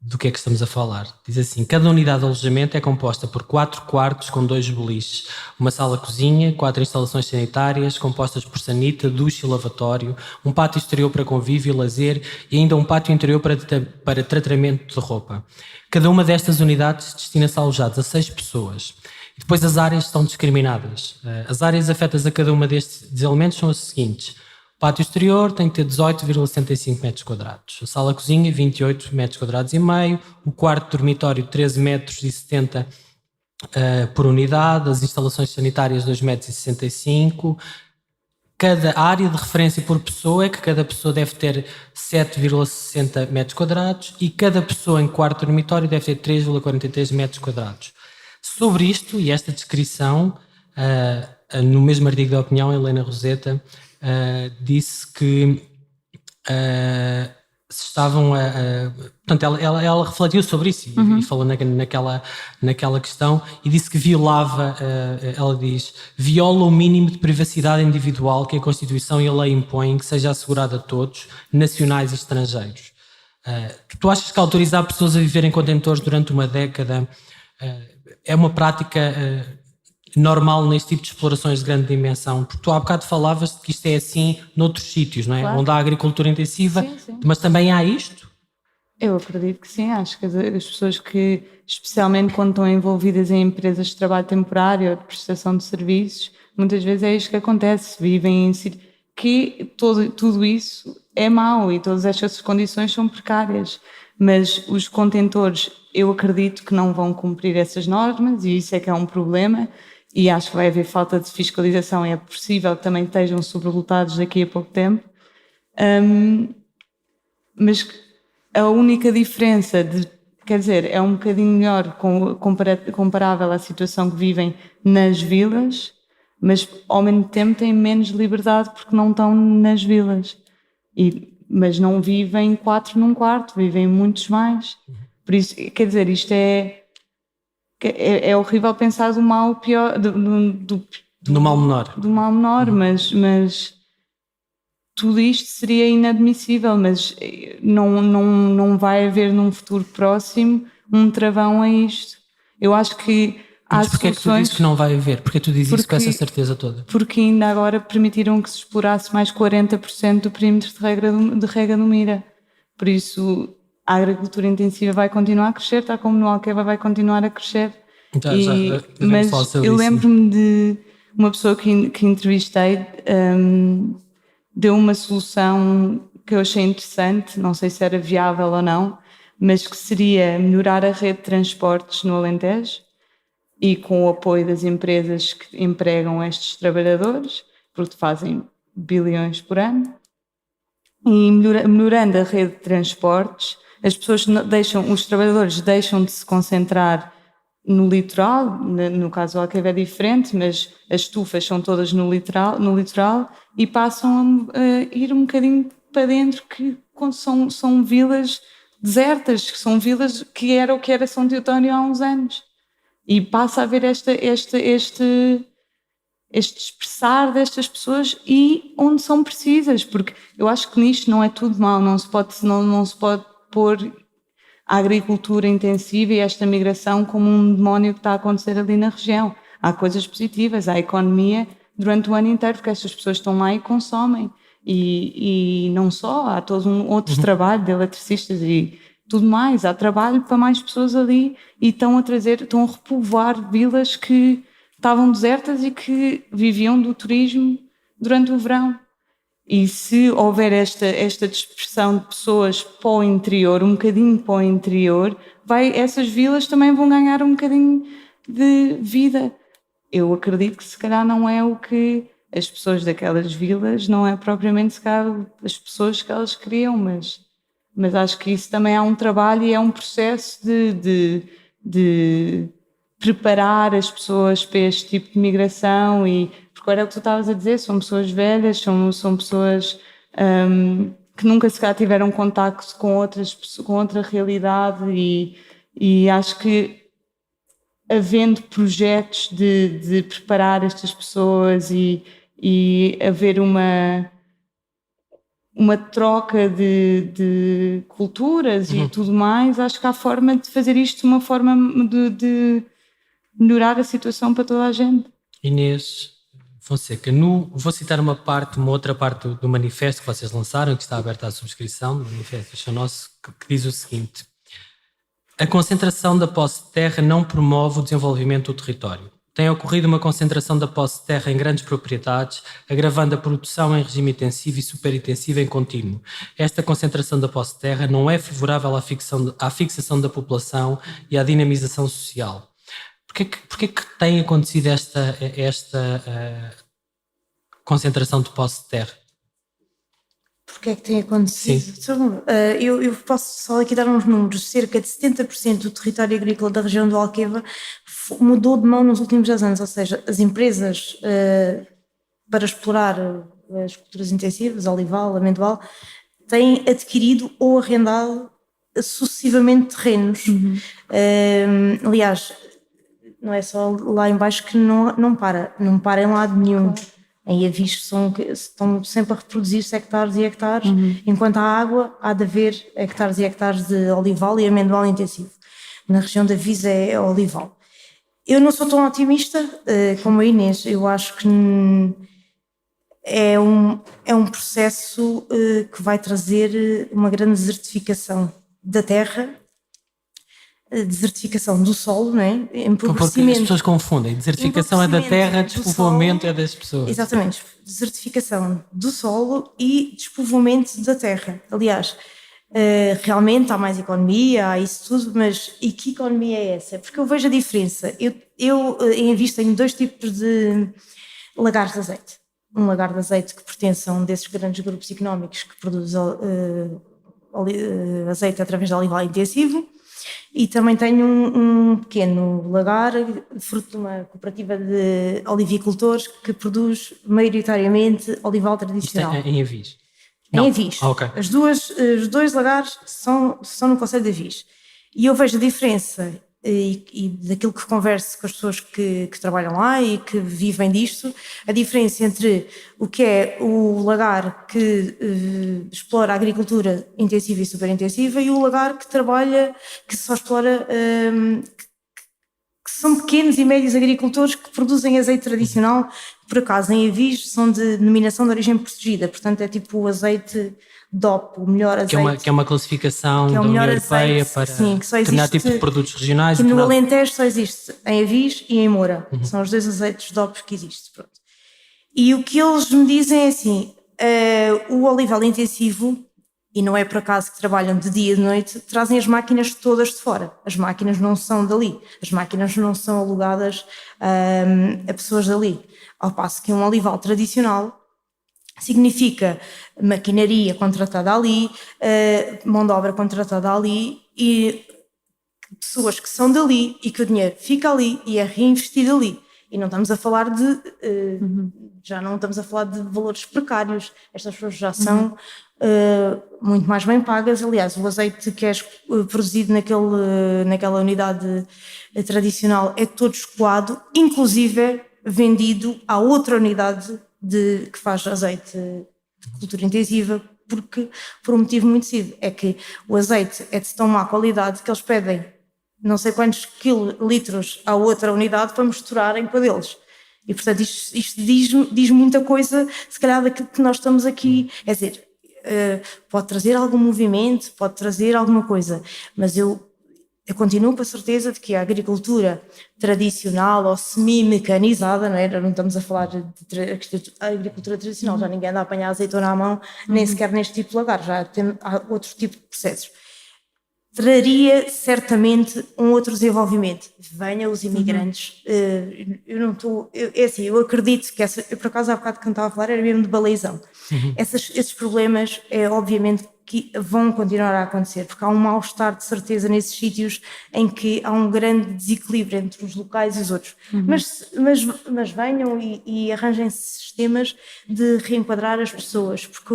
do que é que estamos a falar. Diz assim: cada unidade de alojamento é composta por 4 quartos com 2 beliches, uma sala-cozinha, 4 instalações sanitárias compostas por sanita, duche e lavatório, um pátio exterior para convívio e lazer e ainda um pátio interior para tratamento de roupa. Cada uma destas unidades destina-se a alojados a 6 pessoas. E depois as áreas estão discriminadas. As áreas afetas a cada uma destes elementos são as seguintes: o pátio exterior tem que ter 18,75 metros quadrados, a sala-cozinha 28 metros quadrados e meio, o quarto dormitório 13 metros e 70 por unidade, as instalações sanitárias 2 metros e 65. Cada área de referência por pessoa é que cada pessoa deve ter 7,60 metros quadrados e cada pessoa em quarto dormitório deve ter 3,43 metros quadrados. Sobre isto e esta descrição, no mesmo artigo da opinião, Helena Roseta disse que se estavam portanto, ela refletiu sobre isso e falou naquela questão e disse que violava, ela diz, viola o mínimo de privacidade individual que a Constituição e a lei impõem que seja assegurada a todos, nacionais e estrangeiros. Tu achas que autorizar pessoas a viver em contentores durante uma década é uma prática normal neste tipo de explorações de grande dimensão? Porque tu há bocado falavas de que isto é assim noutros sítios, não é? Claro. Onde há agricultura intensiva, Sim. mas também há isto? Eu acredito que sim, acho que as pessoas que, especialmente quando estão envolvidas em empresas de trabalho temporário ou de prestação de serviços, muitas vezes é isto que acontece, vivem em que tudo isso é mau e todas estas condições são precárias, mas os contentores eu acredito que não vão cumprir essas normas e isso é que é um problema e acho que vai haver falta de fiscalização e é possível que também estejam sobrelotados daqui a pouco tempo, mas a única diferença, quer dizer, é um bocadinho melhor comparável à situação que vivem nas vilas, mas ao mesmo tempo têm menos liberdade porque não estão nas vilas. Mas não vivem 4 num quarto, vivem muitos mais. Por isso, quer dizer, isto é horrível pensar do mal pior, Do mal menor. Do mal menor, mas tudo isto seria inadmissível, mas não vai haver num futuro próximo um travão a isto. Eu acho que há mas porquê é que tu dizes que não vai haver? Porquê tu dizes isso com essa certeza toda? Porque ainda agora permitiram que se explorasse mais 40% do perímetro de rega do Mira. Por isso, a agricultura intensiva vai continuar a crescer, tal como no Alqueva vai continuar a crescer. Mas eu lembro-me de uma pessoa que entrevistei, deu uma solução que eu achei interessante, não sei se era viável ou não, mas que seria melhorar a rede de transportes no Alentejo e com o apoio das empresas que empregam estes trabalhadores, porque fazem bilhões por ano, e melhorando a rede de transportes, as pessoas os trabalhadores deixam de se concentrar no litoral, no caso do Alqueva é diferente, mas as estufas são todas no litoral e passam a ir um bocadinho para dentro, que são vilas desertas, que são vilas que era o que era São Teotónio há uns anos. E passa a haver este expressar destas pessoas e onde são precisas, porque eu acho que nisto não é tudo mau, não se pode pôr a agricultura intensiva e esta migração como um demónio que está a acontecer ali na região. Há coisas positivas, há economia durante o ano inteiro, porque estas pessoas estão lá e consomem. E não só, há todo um outro trabalho de eletricistas e tudo mais, há trabalho para mais pessoas ali e estão a repovoar vilas que estavam desertas e que viviam do turismo durante o verão. E se houver esta dispersão de pessoas para o interior, um bocadinho para o interior, essas vilas também vão ganhar um bocadinho de vida. eu acredito que se calhar não é o que as pessoas daquelas vilas, não é propriamente se calhar as pessoas que elas queriam, mas acho que isso também é um trabalho e é um processo de preparar as pessoas para este tipo de migração, e porque era o que tu estavas a dizer, são pessoas velhas, são pessoas que nunca se calhar tiveram contacto com outras pessoas, com outra realidade, e acho que havendo projetos de preparar estas pessoas e haver uma troca de culturas e tudo mais, acho que há forma de fazer isto de uma forma de melhorar a situação para toda a gente. Inês Fonseca, vou citar uma outra parte do manifesto que vocês lançaram, que está aberta à subscrição, do manifesto Isto é Nosso, que diz o seguinte: a concentração da posse de terra não promove o desenvolvimento do território. Tem ocorrido uma concentração da posse de terra em grandes propriedades, agravando a produção em regime intensivo e superintensivo em contínuo. Esta concentração da posse de terra não é favorável à fixação da população e à dinamização social. Porquê que tem acontecido esta concentração de posse de terra? Porquê é que tem acontecido? Então, eu posso só aqui dar uns números. Cerca de 70% do território agrícola da região do Alqueva mudou de mão nos últimos 10 anos, ou seja, as empresas para explorar as culturas intensivas, olival, amendoal, têm adquirido ou arrendado sucessivamente terrenos. Aliás, não é só lá em baixo que não para em lado nenhum. Em Avis estão sempre a reproduzir-se hectares e hectares, enquanto há água, há de haver hectares e hectares de olival e amendoal intensivo. Na região de Avis é olival. Eu não sou tão otimista como a Inês. Eu acho que é um processo que vai trazer uma grande desertificação da terra, desertificação do solo, não é? Porque as pessoas confundem. Desertificação é da terra, despovoamento é das pessoas. Exatamente. Desertificação do solo e despovoamento da terra. Aliás, realmente há mais economia, há isso tudo, mas e que economia é essa? Porque eu vejo a diferença. Eu em Avis tenho 2 tipos de lagares de azeite. Um lagar de azeite que pertence a um desses grandes grupos económicos que produz azeite através de olival intensivo. E também tenho um pequeno lagar, fruto de uma cooperativa de olivicultores que produz maioritariamente olival tradicional. Isto é em Avis? Em Avis. Okay. Os 2 lagares são no concelho de Avis. E eu vejo a diferença e daquilo que converso com as pessoas que trabalham lá e que vivem disto, a diferença entre o que é o lagar que explora a agricultura intensiva e superintensiva e o lagar que só explora, que são pequenos e médios agricultores que produzem azeite tradicional. Por acaso em Avis são de denominação de origem protegida, portanto é tipo o azeite DOP, o melhor azeite. Que é uma classificação da União Europeia para determinado tipo de produtos regionais. Que no Alentejo só existe em Avis e em Moura. São os 2 azeites DOP que existem. Pronto. E o que eles me dizem é assim, o olival intensivo, e não é por acaso que trabalham de dia e de noite, trazem as máquinas todas de fora. As máquinas não são dali. As máquinas não são alugadas a pessoas dali. Ao passo que um olival tradicional significa maquinaria contratada ali, mão de obra contratada ali e pessoas que são dali e que o dinheiro fica ali e é reinvestido ali. E não estamos a falar já não estamos a falar de valores precários. Estas pessoas já são muito mais bem pagas. Aliás, o azeite que é produzido naquela unidade tradicional é todo escoado, inclusive vendido à outra unidade que faz azeite de cultura intensiva, porque por um motivo muito simples, é que o azeite é de tão má qualidade que eles pedem não sei quantos litros à outra unidade para misturarem com a deles. E portanto isto diz muita coisa, se calhar, daquilo que nós estamos aqui, é dizer, pode trazer algum movimento, pode trazer alguma coisa, mas eu continuo com a certeza de que a agricultura tradicional ou semi-mecanizada, não estamos a falar de agricultura tradicional, já ninguém anda a apanhar azeitona à mão, nem sequer neste tipo de lagar, há outro tipo de processos. traria certamente um outro desenvolvimento. Venham os imigrantes. Eu não estou. É assim, eu acredito que eu, por acaso, há bocado que estava a falar, era mesmo de baleizão. Esses problemas, obviamente, que vão continuar a acontecer, porque há um mal-estar de certeza nesses sítios em que há um grande desequilíbrio entre os locais e os outros. Mas venham e arranjem sistemas de reenquadrar as pessoas, porque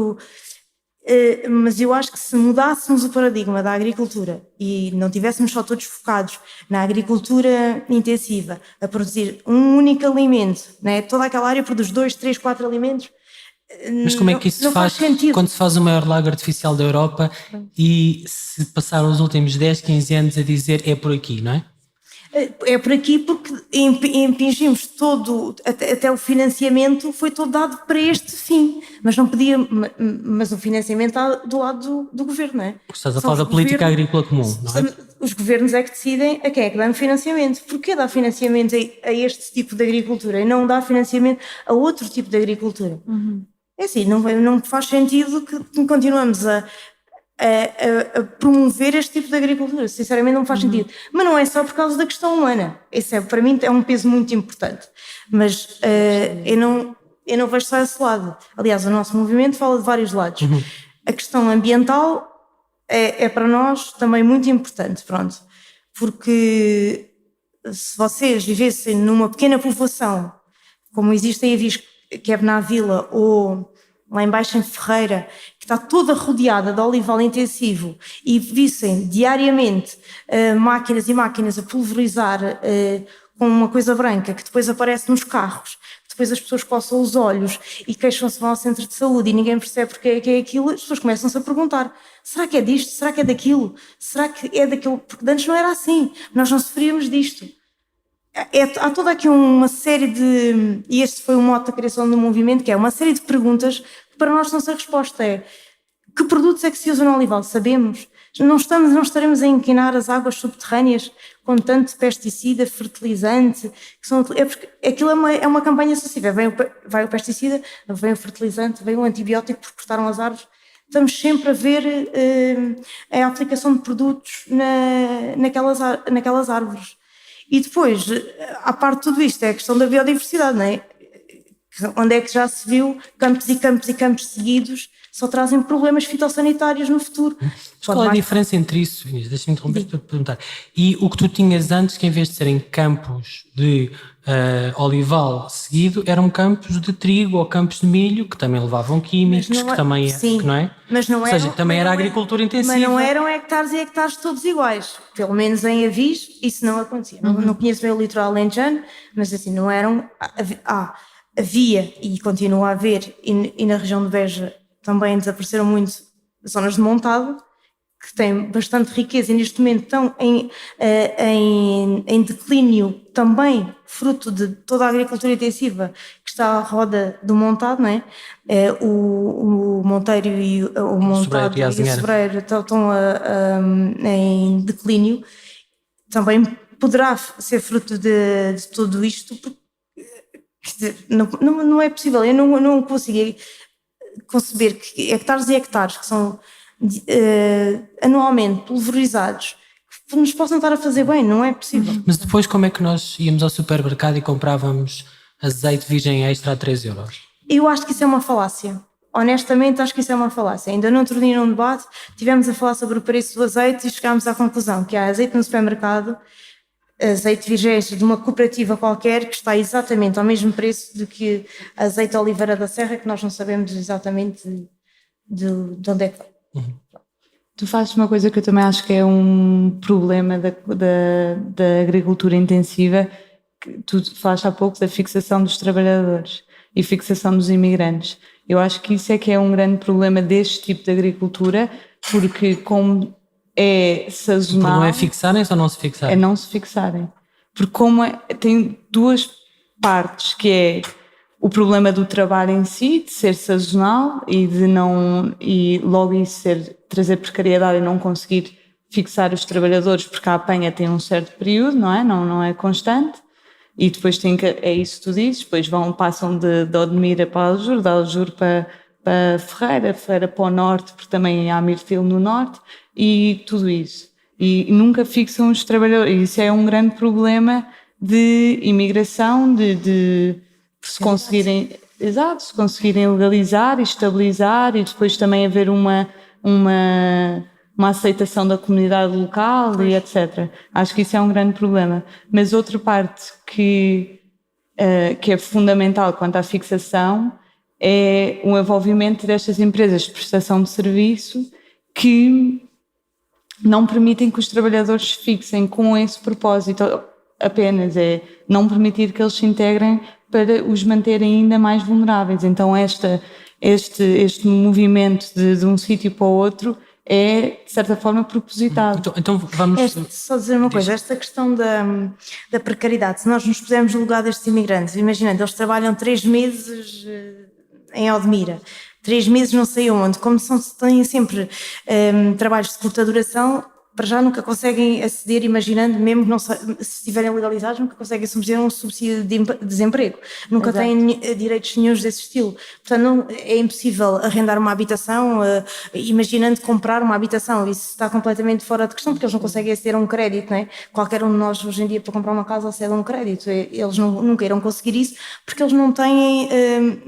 mas eu acho que se mudássemos o paradigma da agricultura e não tivéssemos só todos focados na agricultura intensiva, a produzir um único alimento, né? Toda aquela área produz 2, 3, 4 alimentos. Mas como é que isso se faz quando se faz o maior lago artificial da Europa e se passaram os últimos 10, 15 anos a dizer é por aqui, não é? É por aqui porque impingimos todo, até o financiamento foi todo dado para este fim, mas não podia, mas o financiamento está do lado do governo, não é? Estás a falar da política agrícola comum, não é? Os governos é que decidem a quem é que dão financiamento. Porquê dá financiamento a este tipo de agricultura e não dá financiamento a outro tipo de agricultura? É assim, não faz sentido que continuamos a promover este tipo de agricultura. Sinceramente não faz sentido. Mas não é só por causa da questão humana. Esse para mim é um peso muito importante. Mas eu não vejo só esse lado. Aliás, o nosso movimento fala de vários lados. A questão ambiental é para nós também muito importante, pronto. Porque se vocês vivessem numa pequena povoação, como existem avis que é na Vila ou lá embaixo em Ferreira, que está toda rodeada de olival intensivo e vissem diariamente máquinas e máquinas a pulverizar com uma coisa branca que depois aparece nos carros, que depois as pessoas coçam os olhos e queixam-se, vão ao centro de saúde e ninguém percebe porque é que é aquilo, as pessoas começam-se a perguntar, será que é disto? Será que é daquilo? Será que é daquilo? Porque antes não era assim, nós não sofríamos disto. Há toda aqui uma série de, e este foi o mote da criação do movimento, que é uma série de perguntas que para nós não sei a resposta é: que produtos é que se usam no olival? Sabemos? Não estaremos a inquinar as águas subterrâneas com tanto pesticida, fertilizante, porque aquilo é uma campanha sucessiva, vai o pesticida, vem o fertilizante, vem o antibiótico porque cortaram as árvores. Estamos sempre a ver a aplicação de produtos naquelas árvores. E depois, à parte de tudo isto, é a questão da biodiversidade, não é? Onde é que já se viu campos e campos e campos seguidos só trazem problemas fitossanitários no futuro. Mas qual é a diferença entre isso, Inês? Deixa-me interromper para te perguntar. E o que tu tinhas antes, que em vez de serem campos de olival seguido, eram campos de trigo ou campos de milho, que também levavam químicos, que também sim, não é? Mas não ou seja, também era agricultura intensiva. Mas não eram hectares e hectares todos iguais. Pelo menos em Avis, isso não acontecia. Não conheço bem o litoral alentejano, mas assim, não eram... Havia e continua a haver, e na região de Beja também desapareceram muito zonas de montado, que têm bastante riqueza e neste momento estão em declínio também, fruto de toda a agricultura intensiva que está à roda do montado, não é? O monteiro e o montado e o sobreiro estão em declínio. Também poderá ser fruto de tudo isto, porque não é possível. Eu não consegui conceber que hectares e hectares que são anualmente pulverizados que nos possam estar a fazer bem, não é possível. Mas depois como é que nós íamos ao supermercado e comprávamos azeite virgem extra a 3 euros? Eu acho que isso é uma falácia. Honestamente acho que isso é uma falácia. Ainda no outro dia num debate tivemos a falar sobre o preço do azeite e chegámos à conclusão que há azeite no supermercado, azeite virgem de uma cooperativa qualquer, que está exatamente ao mesmo preço do que azeite de Oliveira da Serra, que nós não sabemos exatamente de onde é que vai. Tu fazes uma coisa que eu também acho que é um problema da agricultura intensiva, que tu falaste há pouco da fixação dos trabalhadores e fixação dos imigrantes. Eu acho que isso é que é um grande problema deste tipo de agricultura, porque como é sazonal... Não é fixarem-se ou não se fixarem? É não se fixarem. Porque como tem duas partes, que é o problema do trabalho em si, de ser sazonal e logo isso trazer precariedade e não conseguir fixar os trabalhadores, porque a apanha tem um certo período, não é? Não é constante. E depois é isso que tu dizes, depois passam de Odmira para Aljur, de Aljur para Ferreira para o norte, porque também há mirtilo no norte, e tudo isso. e nunca fixam os trabalhadores. Isso é um grande problema de imigração, de se conseguirem, exato, se conseguirem legalizar e estabilizar, e depois também haver uma aceitação da comunidade local e etc. Acho que isso é um grande problema. Mas outra parte que é fundamental quanto à fixação é o envolvimento destas empresas de prestação de serviço que não permitem que os trabalhadores se fixem com esse propósito apenas, é não permitir que eles se integrem para os manterem ainda mais vulneráveis. Então este movimento de um sítio para o outro é, de certa forma, propositado. Então vamos... Só dizer uma coisa, esta questão da precariedade, se nós nos pusermos no lugar destes imigrantes, imaginando, eles trabalham 3 meses em Odmira, 3 meses não sei onde, como têm sempre trabalhos de curta duração, para já nunca conseguem aceder, imaginando, mesmo que não, se estiverem legalizados, nunca conseguem subsidiar um subsídio de desemprego, nunca Exato. têm direitos nenhuns desse estilo. Portanto, não, é impossível arrendar uma habitação, imaginando comprar uma habitação, isso está completamente fora de questão, porque eles não conseguem aceder a um crédito, não é? Qualquer um de nós hoje em dia para comprar uma casa acede a um crédito, eles nunca irão conseguir isso, porque eles não têm,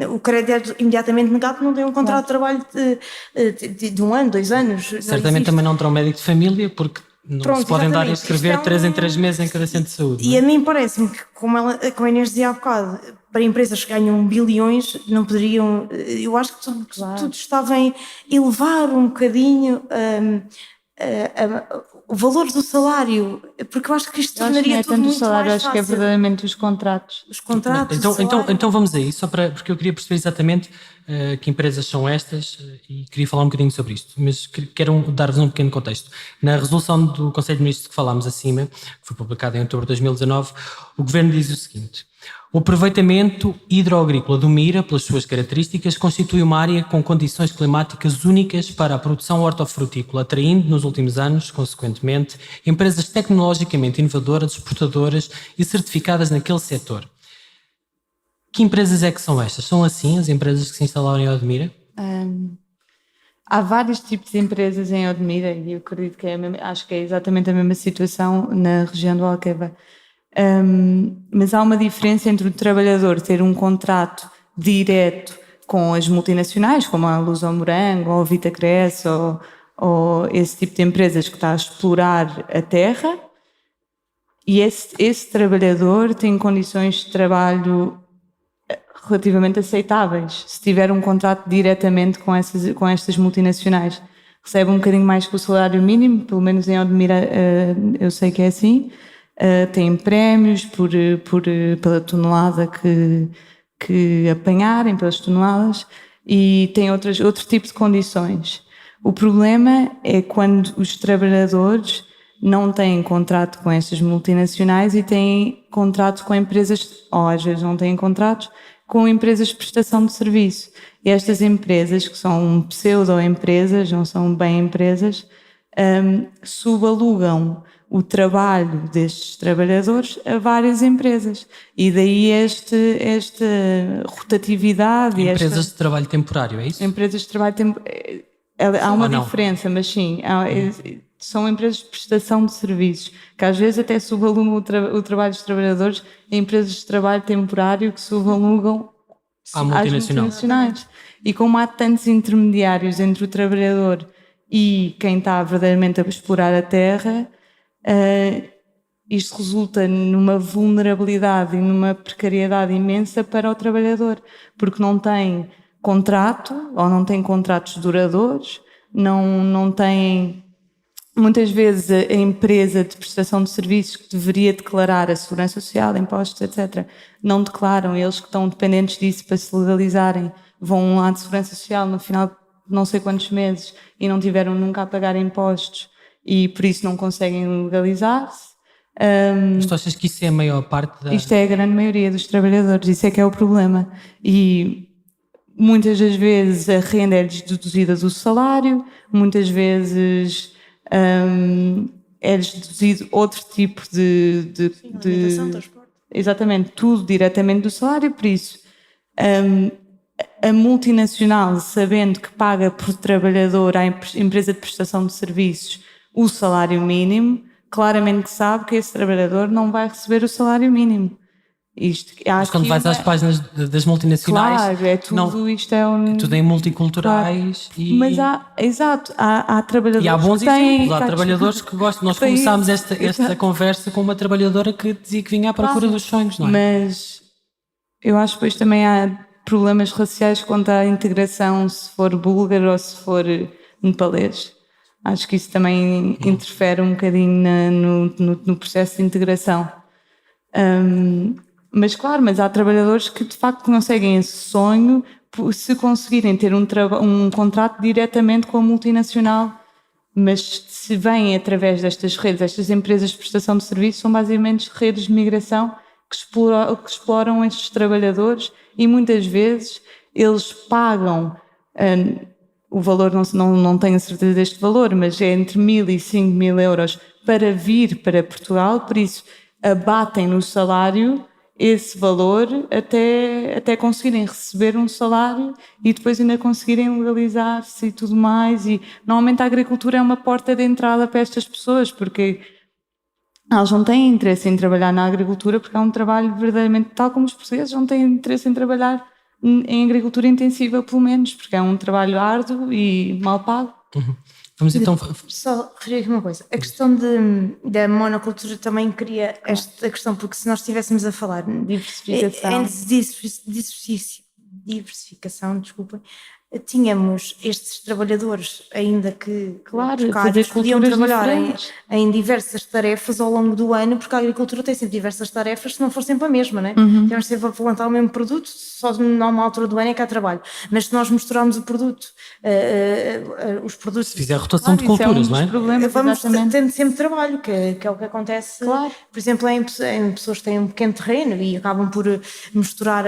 o crédito é imediatamente negado, não têm um contrato de trabalho de 1 ano, 2 anos. Certamente também não terão médico de família, porque não se podem dar a escrever 3 em 3 meses em cada centro de saúde. E a mim parece-me que, como a Inês dizia há bocado, para empresas que ganham bilhões, não poderiam. Eu acho que tudo estava em elevar um bocadinho o valor do salário, porque eu acho que isto tornaria tudo muito salário, mais acho que é fácil. verdadeiramente os contratos. Os contratos. Então vamos a isso, porque eu queria perceber exatamente que empresas são estas e queria falar um bocadinho sobre isto, mas quero dar-vos um pequeno contexto. Na resolução do Conselho de Ministros que falámos acima, que foi publicada em outubro de 2019, o Governo diz o seguinte: o aproveitamento hidroagrícola do Mira, pelas suas características, constitui uma área com condições climáticas únicas para a produção hortofrutícola, atraindo nos últimos anos, consequentemente, empresas tecnologicamente inovadoras, exportadoras e certificadas naquele setor. Que empresas é que são estas? São assim as empresas que se instalaram em Odmira? Há vários tipos de empresas em Odmira e eu acredito que acho que é exatamente a mesma situação na região do Alqueva. Mas há uma diferença entre o trabalhador ter um contrato direto com as multinacionais, como a Luz ao Morango, ou a Vitacres, ou esse tipo de empresas que está a explorar a terra, e esse trabalhador tem condições de trabalho relativamente aceitáveis, se tiver um contrato diretamente com estas multinacionais. Recebe um bocadinho mais que o salário mínimo, pelo menos em Odmira eu sei que é assim. Tem prémios pela tonelada que apanharem, pelas toneladas, e tem outro tipo de condições. O problema é quando os trabalhadores não têm contrato com estas multinacionais e têm contrato com empresas, ou às vezes não têm contratos, com empresas de prestação de serviço. E estas empresas, que são pseudo-empresas, não são bem empresas, subalugam o trabalho destes trabalhadores a várias empresas. E daí esta rotatividade. Empresas de trabalho temporário, é isso? Empresas de trabalho temporário. Há uma diferença, mas sim, são empresas de prestação de serviços, que às vezes até subalugam o trabalho dos trabalhadores em empresas de trabalho temporário que subalugam às multinacionais. E como há tantos intermediários entre o trabalhador e quem está verdadeiramente a explorar a terra, isto resulta numa vulnerabilidade e numa precariedade imensa para o trabalhador, porque não tem contrato, ou não tem contratos duradouros, não tem... Muitas vezes a empresa de prestação de serviços que deveria declarar a segurança social, impostos, etc., não declaram. Eles que estão dependentes disso para se legalizarem vão lá de segurança social no final de não sei quantos meses e não tiveram nunca a pagar impostos e por isso não conseguem legalizar-se. Mas tu achas que isso é a maior parte da... Isto é a grande maioria dos trabalhadores, isso é que é o problema. E muitas das vezes a renda é deduzida do salário, muitas vezes... é deduzido outro tipo de alimentação, transporte. Exatamente, tudo diretamente do salário, por isso a multinacional, sabendo que paga por trabalhador à empresa de prestação de serviços o salário mínimo, claramente que sabe que esse trabalhador não vai receber o salário mínimo. Mas quando vais às páginas das multinacionais, claro, é tudo, isto é tudo em multiculturais. Claro. Mas há trabalhadores e há bons que têm... exemplos, há trabalhadores que gostam. Nós começámos esta conversa com uma trabalhadora que dizia que vinha à procura dos sonhos, não é? Mas eu acho que depois também há problemas raciais quanto à integração, se for búlgaro ou se for nepalês. Acho que isso também interfere um bocadinho no processo de integração. Mas claro, mas há trabalhadores que de facto conseguem esse sonho se conseguirem ter um contrato diretamente com a multinacional, mas se vêm através destas redes, estas empresas de prestação de serviços são basicamente redes de migração que exploram estes trabalhadores e muitas vezes eles pagam, o valor não tenho a certeza deste valor, mas é entre 1.000 e 5.000 euros para vir para Portugal, por isso abatem no salário esse valor até conseguirem receber um salário e depois ainda conseguirem legalizar-se e tudo mais. E normalmente a agricultura é uma porta de entrada para estas pessoas, porque elas não têm interesse em trabalhar na agricultura porque é um trabalho verdadeiramente, tal como os portugueses não têm interesse em trabalhar em agricultura intensiva, pelo menos, porque é um trabalho árduo e mal pago. Vamos então... Só referir aqui uma coisa. A questão da monocultura também cria esta questão, porque se nós estivéssemos a falar diversificação, diversificação, desculpem, tínhamos estes trabalhadores, ainda que claro, precários, podiam trabalhar diferentes. em diversas tarefas ao longo do ano, porque a agricultura tem sempre diversas tarefas, se não for sempre a mesma, não é? Temos sempre a plantar o mesmo produto, só numa altura do ano é que há trabalho. Mas se nós misturarmos o produto, os produtos... Se fizer rotação de culturas, não é? Vamos tendo sempre trabalho, que é o que acontece, por exemplo, em pessoas que têm um pequeno terreno e acabam por misturar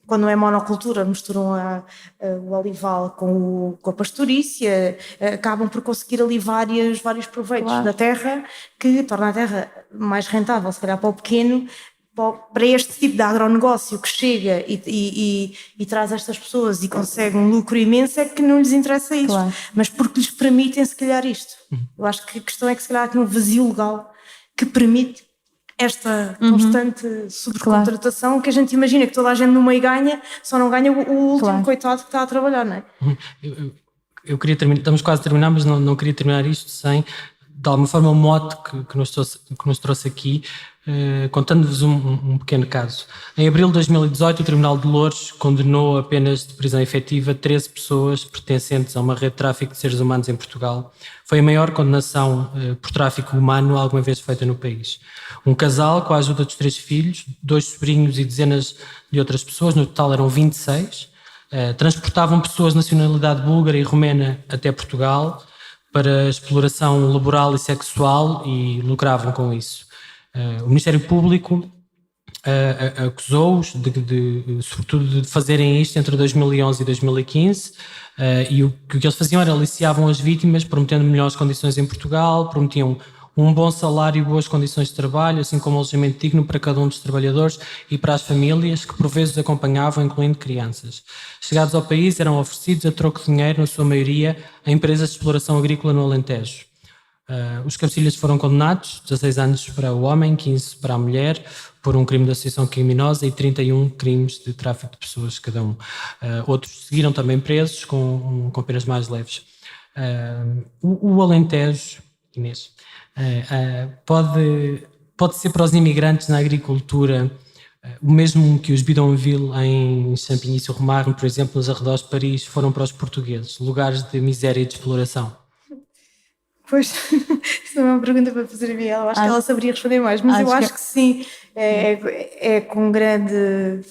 quando não é monocultura, misturam o olival com a pastorícia, acabam por conseguir ali vários proveitos da terra, que torna a terra mais rentável, se calhar para o pequeno, para este tipo de agronegócio que chega e traz estas pessoas e consegue um lucro imenso, é que não lhes interessa isto, mas porque lhes permitem se calhar isto. Eu acho que a questão é que se calhar há aqui um vazio legal que permite esta constante subcontratação que a gente imagina que toda a gente no meio ganha, só não ganha o último coitado que está a trabalhar, não é? Eu queria terminar, estamos quase a terminar, mas não queria terminar isto sem, de alguma forma, o mote que nos trouxe aqui, contando-vos um pequeno caso. Em abril de 2018, o Tribunal de Loures condenou a penas de prisão efetiva 13 pessoas pertencentes a uma rede de tráfico de seres humanos em Portugal. Foi a maior condenação por tráfico humano alguma vez feita no país. Um casal, com a ajuda dos 3 filhos, 2 sobrinhos e dezenas de outras pessoas, no total eram 26, transportavam pessoas de nacionalidade búlgara e romena até Portugal para exploração laboral e sexual e lucravam com isso. O Ministério Público acusou-os sobretudo de fazerem isto entre 2011 e 2015 e o que eles faziam era aliciavam as vítimas prometendo melhores condições em Portugal, prometiam um bom salário e boas condições de trabalho, assim como alojamento digno para cada um dos trabalhadores e para as famílias que por vezes acompanhavam, incluindo crianças. Chegados ao país eram oferecidos a troco de dinheiro, na sua maioria, a empresas de exploração agrícola no Alentejo. Os cabecilhas foram condenados, 16 anos para o homem, 15 para a mulher, por um crime de associação criminosa e 31 crimes de tráfico de pessoas cada um. Outros seguiram também presos com penas mais leves. O Alentejo, Inês, pode ser para os imigrantes na agricultura o mesmo que os bidonville em Champigny-sur-Marne, por exemplo, nos arredores de Paris, foram para os portugueses, lugares de miséria e de exploração. Pois, isso não é uma pergunta para fazer a Biela, eu acho que ela saberia responder mais, mas eu acho que sim, é com grande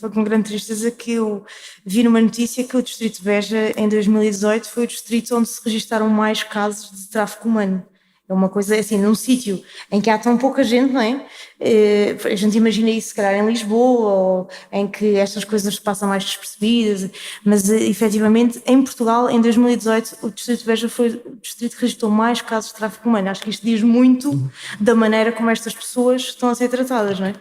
tristeza que eu vi numa notícia que o Distrito de Beja, em 2018, foi o distrito onde se registaram mais casos de tráfico humano. É uma coisa assim, num sítio em que há tão pouca gente, não é? A gente imagina isso, se calhar, em Lisboa, ou em que estas coisas passam mais despercebidas, mas efetivamente, em Portugal, em 2018, o Distrito de Beja foi o distrito que registrou mais casos de tráfico humano. Acho que isto diz muito da maneira como estas pessoas estão a ser tratadas, não é?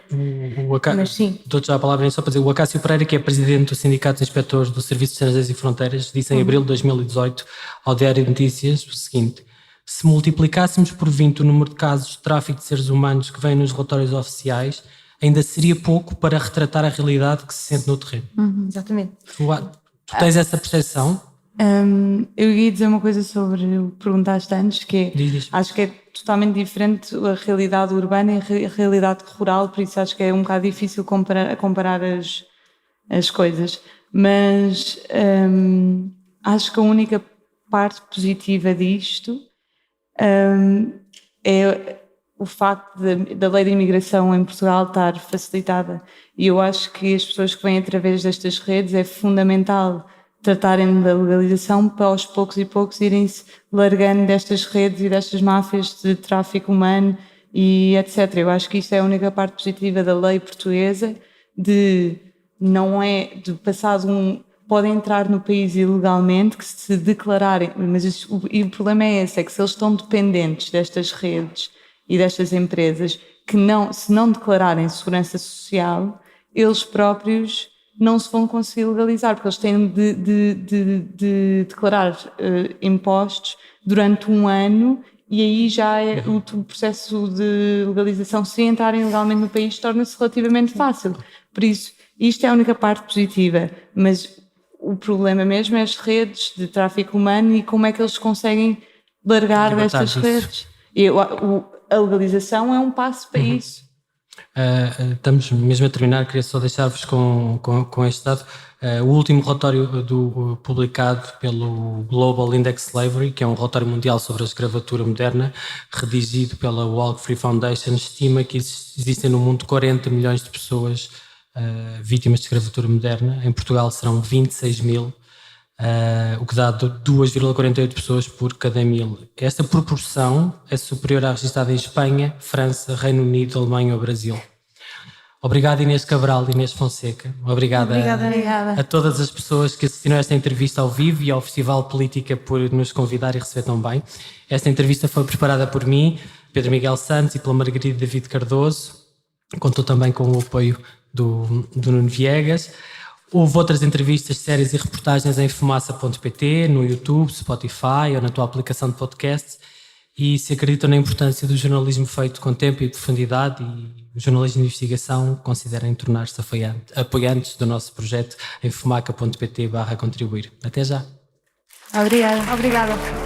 Mas sim. Dou-te já a palavra só para dizer, o Acácio Pereira, que é presidente do Sindicato de Inspectores do Serviço de Estrangeiros e Fronteiras, disse em abril de 2018 ao Diário de Notícias o seguinte: Se multiplicássemos por 20 o número de casos de tráfico de seres humanos que vêm nos relatórios oficiais, ainda seria pouco para retratar a realidade que se sente no terreno. Exatamente. Tu tens essa percepção? Eu ia dizer uma coisa sobre o que perguntaste antes, que é, Diz. acho que é totalmente diferente a realidade urbana e a realidade rural, por isso acho que é um bocado difícil comparar as coisas. Mas acho que a única parte positiva disto é o facto da lei de imigração em Portugal estar facilitada. E eu acho que as pessoas que vêm através destas redes é fundamental tratarem da legalização para aos poucos e poucos irem-se largando destas redes e destas máfias de tráfico humano e etc. Eu acho que isto é a única parte positiva da lei portuguesa, de não é de passado podem entrar no país ilegalmente, que se declararem, mas e o problema é esse, é que se eles estão dependentes destas redes e destas empresas, que se não declararem segurança social, eles próprios não se vão conseguir legalizar, porque eles têm de declarar impostos durante um ano, e aí já é o processo de legalização, se entrarem legalmente no país, torna-se relativamente fácil. Por isso, isto é a única parte positiva, mas o problema mesmo é as redes de tráfico humano e como é que eles conseguem largar destas redes. A legalização é um passo para isso. Estamos mesmo a terminar, queria só deixar-vos com este dado. O último relatório publicado pelo Global Index Slavery, que é um relatório mundial sobre a escravatura moderna, redigido pela Walk Free Foundation, estima que existem no mundo 40 milhões de pessoas vítimas de escravatura moderna. Em Portugal serão 26 mil, o que dá 2,48 pessoas por cada 1000. Esta proporção é superior à registrada em Espanha, França, Reino Unido, Alemanha ou Brasil. Obrigado, Inês Cabral e Inês Fonseca. Obrigada a todas as pessoas que assistiram a esta entrevista ao vivo e ao Festival Política por nos convidar e receber tão bem. Esta entrevista foi preparada por mim, Pedro Miguel Santos, e pela Margarida David Cardoso. Contou também com o apoio do Nuno Viegas. Houve outras entrevistas, séries e reportagens em fumaça.pt, no YouTube, Spotify ou na tua aplicação de podcast. E se acreditam na importância do jornalismo feito com tempo e profundidade e o jornalismo de investigação, considerem tornar-se apoiantes do nosso projeto em fumaca.pt/contribuir. Até já. Obrigada.